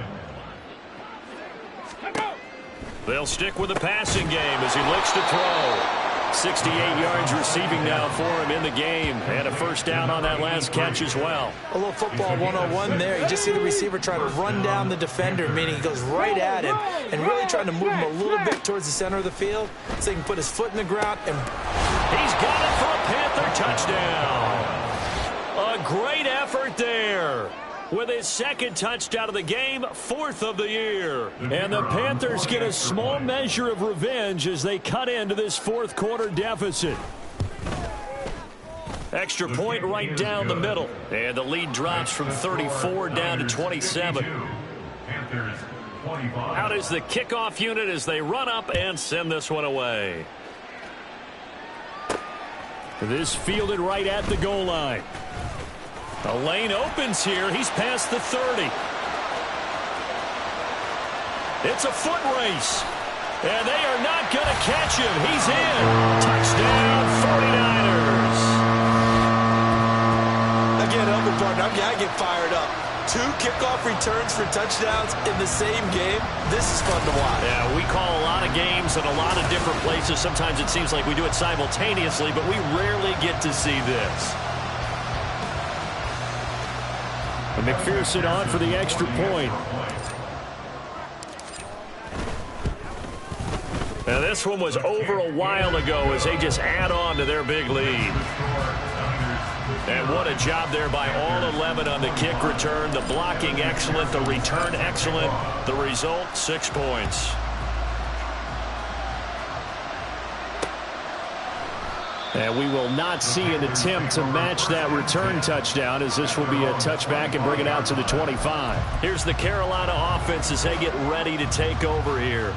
Speaker 7: They'll stick with the passing game as he looks to throw. 68 yards receiving now for him in the game. And a first down on that last catch as well.
Speaker 3: A little football 101 there. You just see the receiver try to run down the defender, meaning he goes right at him and really trying to move him a little bit towards the center of the field so he can put his foot in the ground. And
Speaker 7: he's got it for a Panther touchdown. A great effort there. With his 2nd touchdown of the game, 4th of the year. And the Panthers get a small measure of revenge as they cut into this 4th quarter deficit. Extra point right down the middle. And the lead drops from 34 down to 27. Out is the kickoff unit as they run up and send this one away. This fielded right at the goal line. The lane opens here. He's past the 30. It's a foot race. And they are not going to catch him. He's in. Touchdown, 49ers.
Speaker 3: again, Elmer partner, I get fired up. 2 kickoff returns for touchdowns in the same game. This is fun to watch.
Speaker 2: Yeah, we call a lot of games in a lot of different places. Sometimes it seems like we do it simultaneously, but we rarely get to see this.
Speaker 7: McPherson on for the extra point.
Speaker 2: Now this one was over a while ago as they just add on to their big lead. And what a job there by all 11 on the kick return. The blocking excellent, the return excellent. The result, 6 points.
Speaker 7: And we will not see an attempt to match that return touchdown, as this will be a touchback and bring it out to the 25.
Speaker 2: Here's the Carolina offense as they get ready to take over here.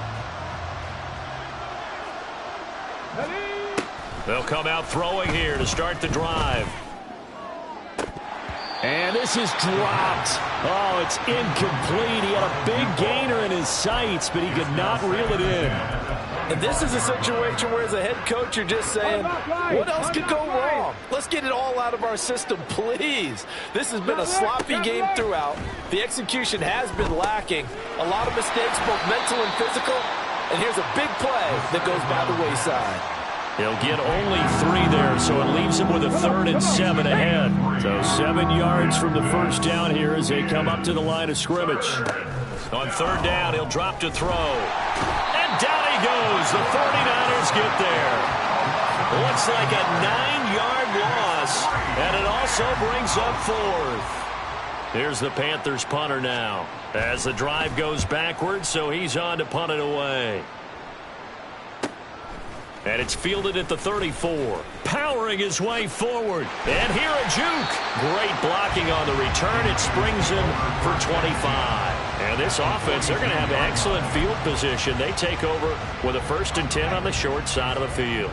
Speaker 2: They'll come out throwing here to start the drive.
Speaker 7: And this is dropped. Oh, it's incomplete. He had a big gainer in his sights, but he could not reel it in.
Speaker 3: And this is a situation where as a head coach you're just saying, what else could go wrong? Let's get it all out of our system, please. This has been a sloppy game throughout. The execution has been lacking. A lot of mistakes, both mental and physical. And here's a big play that goes by the wayside.
Speaker 7: He'll get only 3 there, so it leaves him with a 3rd and 7 ahead. So 7 yards from the first down here as they come up to the line of scrimmage.
Speaker 2: On 3rd down, he'll drop to throw. And down he goes. The 49ers get there. Looks like a 9-yard loss, and it also brings up 4th. Here's the Panthers punter now as the drive goes backwards, so he's on to punt it away. And it's fielded at the 34. Powering his way forward. And here a juke. Great blocking on the return. It springs him for 25. And this offense, they're going to have excellent field position. They take over with a 1st and 10 on the short side of the field.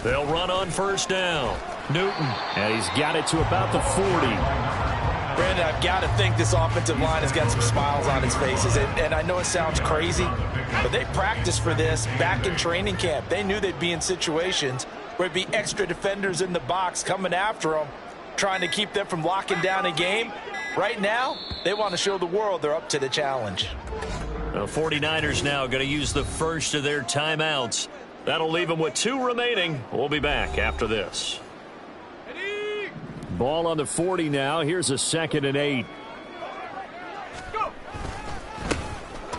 Speaker 2: They'll run on 1st down. Newton.
Speaker 7: And he's got it to about the 40.
Speaker 3: Brandon, I've got to think this offensive line has got some smiles on its faces. And I know it sounds crazy, but they practiced for this back in training camp. They knew they'd be in situations where it'd be extra defenders in the box coming after them, trying to keep them from locking down a game. Right now, they want to show the world they're up to the challenge.
Speaker 2: The 49ers now going to use the first of their timeouts. That'll leave them with 2 remaining. We'll be back after this.
Speaker 7: Ball on the 40 now. Here's a 2nd and 8.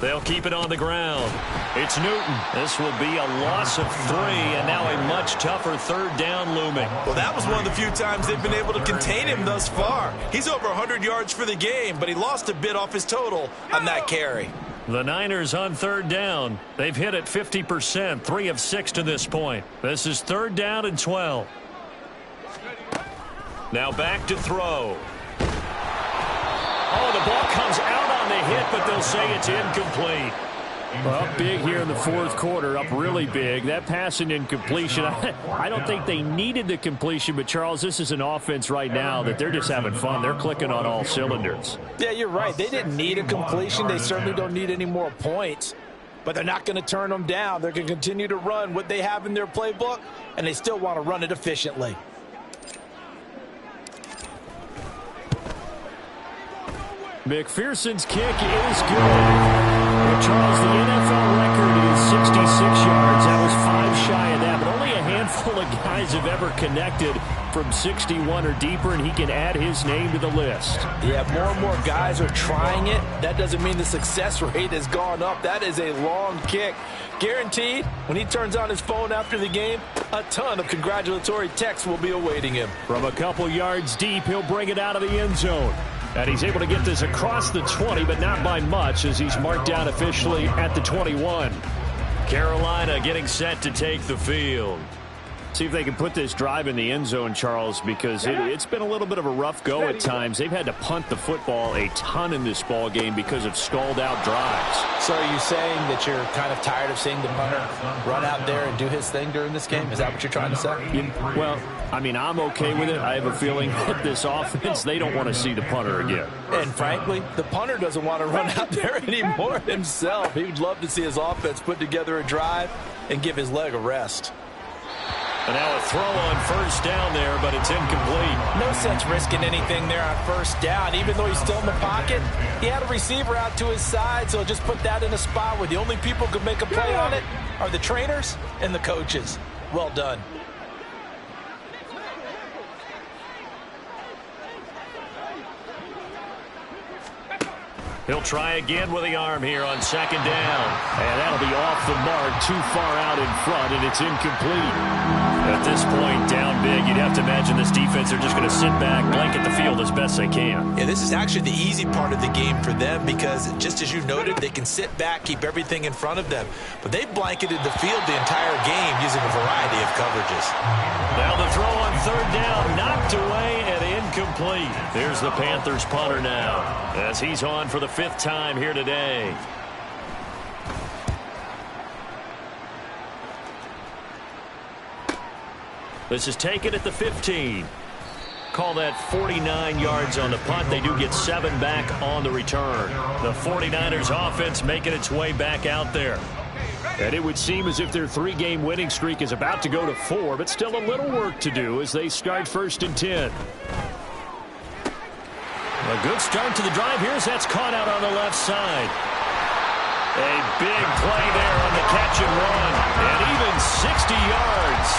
Speaker 2: They'll keep it on the ground. It's Newton. This will be a loss of 3, and now a much tougher 3rd down looming.
Speaker 3: Well, that was one of the few times they've been able to contain him thus far. He's over 100 yards for the game, but he lost a bit off his total on that carry.
Speaker 2: The Niners on 3rd down. They've hit it 50%, 3 of 6 to this point. This is 3rd down and 12. Now back to throw. Oh, the ball comes out on the hit, but they'll say it's incomplete. Well, up big here in the fourth quarter, up really big. That passing incompletion, I don't think they needed the completion, but Charles, this is an offense right now that they're just having fun. They're clicking on all cylinders.
Speaker 3: Yeah, you're right. They didn't need a completion. They certainly don't need any more points, but they're not going to turn them down. They're going to continue to run what they have in their playbook, and they still want to run it efficiently.
Speaker 2: McPherson's kick is good. Well, Charles, the NFL record is 66 yards. That was 5 shy of that, but only a handful of guys have ever connected from 61 or deeper, and he can add his name to the list.
Speaker 3: Yeah, more and more guys are trying it. That doesn't mean the success rate has gone up. That is a long kick. Guaranteed, when he turns on his phone after the game, a ton of congratulatory texts will be awaiting him.
Speaker 2: From a couple yards deep, he'll bring it out of the end zone. And he's able to get this across the 20, but not by much, as he's marked down officially at the 21. Carolina getting set to take the field. See if they can put this drive in the end zone, Charles, because it's been a little bit of a rough go at times. They've had to punt the football a ton in this ball game because of stalled-out drives.
Speaker 3: So are you saying that you're kind of tired of seeing the punter run out there and do his thing during this game? Is that what you're trying to say?
Speaker 2: Well, I mean, I'm okay with it. I have a feeling that this offense, they don't want to see the punter again.
Speaker 3: And frankly, the punter doesn't want to run out there anymore himself. He would love to see his offense put together a drive and give his leg a rest.
Speaker 2: And now a throw on first down there, but it's incomplete.
Speaker 3: No sense risking anything there on first down. Even though he's still in the pocket, he had a receiver out to his side, so just put that in a spot where the only people who can make a play on it are the trainers and the coaches. Well done.
Speaker 2: He'll try again with the arm here on second down. And that'll be off the mark, too far out in front, and it's incomplete. At this point, down big, you'd have to imagine this defense are just going to sit back, blanket the field as best they can.
Speaker 3: Yeah, this is actually the easy part of the game for them because, just as you noted, they can sit back, keep everything in front of them. But they've blanketed the field the entire game using a variety of coverages.
Speaker 2: Now the throw on third down, knocked away and incomplete. There's the Panthers punter now, as he's on for the 5th time here today. This is taken at the 15. Call that 49 yards on the punt. They do get 7 back on the return. The 49ers offense making its way back out there. And it would seem as if their 3-game winning streak is about to go to 4, but still a little work to do as they start 1st and 10. A good start to the drive. Here's that's caught out on the left side. A big play there on the catch and run. And even 60 yards.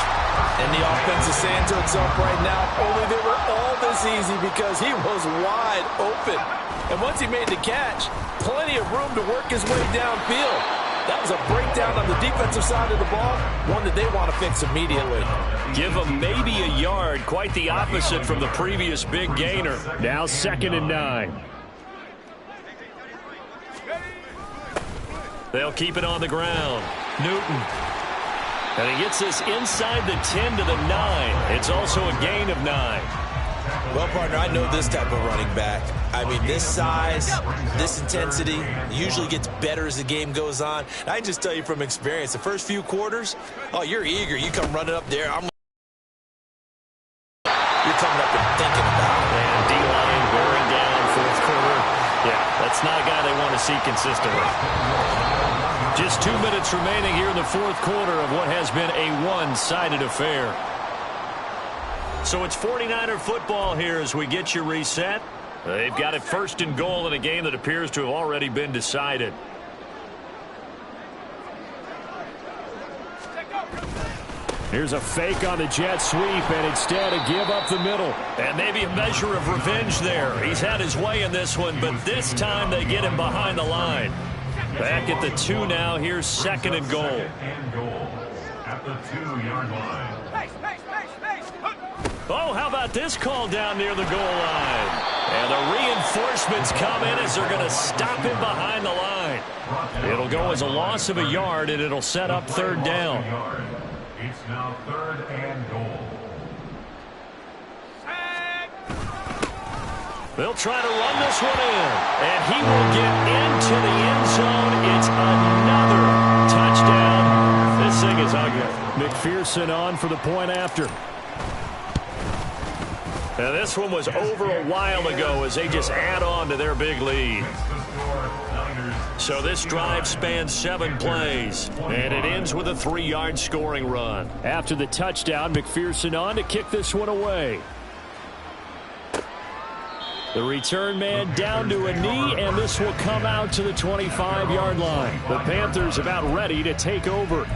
Speaker 3: And the offense is saying to itself right now, only they were all this easy because he was wide open. And once he made the catch, plenty of room to work his way downfield. That was a breakdown on the defensive side of the ball, one that they want to fix immediately.
Speaker 2: Give him maybe a yard, quite the opposite from the previous big gainer. Now 2nd and 9. They'll keep it on the ground. Newton. And he gets this inside the 10 to the 9. It's also a gain of 9.
Speaker 3: Well, partner, I know this type of running back. I mean, this size, this intensity usually gets better as the game goes on. And I can just tell you from experience, the first few quarters, oh, you're eager. You come running up there. You're coming up and thinking about it.
Speaker 2: And D-line wearing down 4th quarter. Yeah, that's not a guy they want to see consistently. Just 2 minutes remaining here in the 4th quarter of what has been a one-sided affair. So it's 49er football here as we get you reset. They've got it 1st and goal in a game that appears to have already been decided. Here's a fake on the jet sweep, and instead a give up the middle. And maybe a measure of revenge there. He's had his way in this one, but this time they get him behind the line. Back at the 2 now. Here's 2nd and goal.
Speaker 5: At the 2-yard line.
Speaker 2: Oh, how about this call down near the goal line? And the reinforcements come in as they're going to stop him behind the line. It'll go as a loss of a yard, and it'll set up 3rd down.
Speaker 5: It's now 3rd and goal.
Speaker 2: They'll try to run this one in, and he will get into the end zone. It's another touchdown. This thing is ugly.
Speaker 7: McPherson on for the point after.
Speaker 2: Now this one was over a while ago as they just add on to their big lead. So this drive spans 7 plays, and it ends with a 3-yard scoring run.
Speaker 7: After the touchdown, McPherson on to kick this one away. The return man down to a knee, and this will come out to the 25-yard line. The Panthers about ready to take over.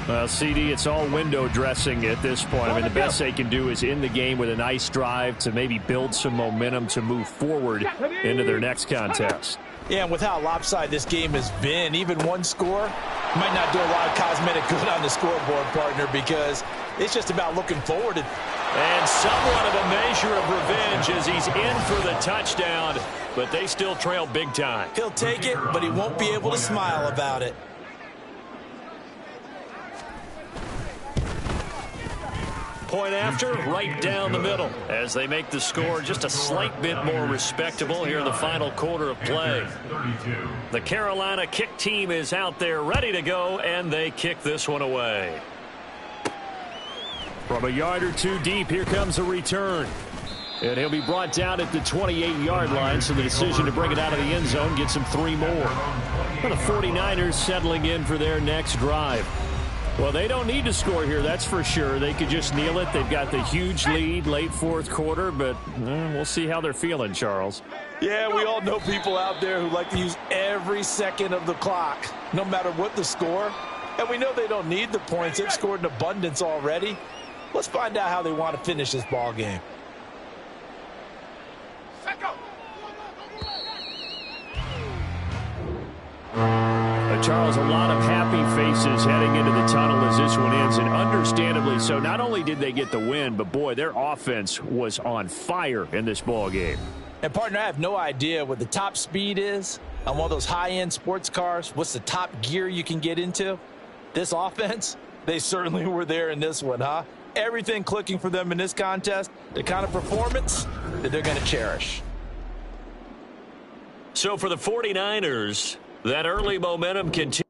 Speaker 7: Well, CD, it's all window dressing at this point. I mean, the best they can do is end the game with a nice drive to maybe build some momentum to move forward into their next contest.
Speaker 3: Yeah, and with how lopsided this game has been, even one score might not do a lot of cosmetic good on the scoreboard, partner, because it's just about looking forward.
Speaker 2: And somewhat of a measure of revenge as he's in for the touchdown, but they still trail big time.
Speaker 3: He'll take it, but he won't be able to smile about it.
Speaker 2: Point after, right down the middle, as they make the score just a slight bit more respectable here in the final quarter of play. The Carolina kick team is out there ready to go, and they kick this one away.
Speaker 7: From a yard or two deep, here comes a return. And he'll be brought down at the 28-yard line, so the decision to bring it out of the end zone gets him 3 more. And the 49ers settling in for their next drive. Well, they don't need to score here, that's for sure. They could just kneel it. They've got the huge lead late 4th quarter, but we'll see how they're feeling, Charles.
Speaker 3: Yeah, we all know people out there who like to use every second of the clock, no matter what the score. And we know they don't need the points. They've scored in abundance already. Let's find out how they want to finish this ball game.
Speaker 7: Charles, a lot of happy faces heading into the tunnel as this one ends, and understandably so. Not only did they get the win, but boy, their offense was on fire in this ball game.
Speaker 3: And partner, I have no idea what the top speed is on one of those high-end sports cars. What's the top gear you can get into? This offense, they certainly were there in this one, huh? Everything clicking for them in this contest, the kind of performance that they're going to cherish.
Speaker 2: So for the 49ers, that early momentum continues.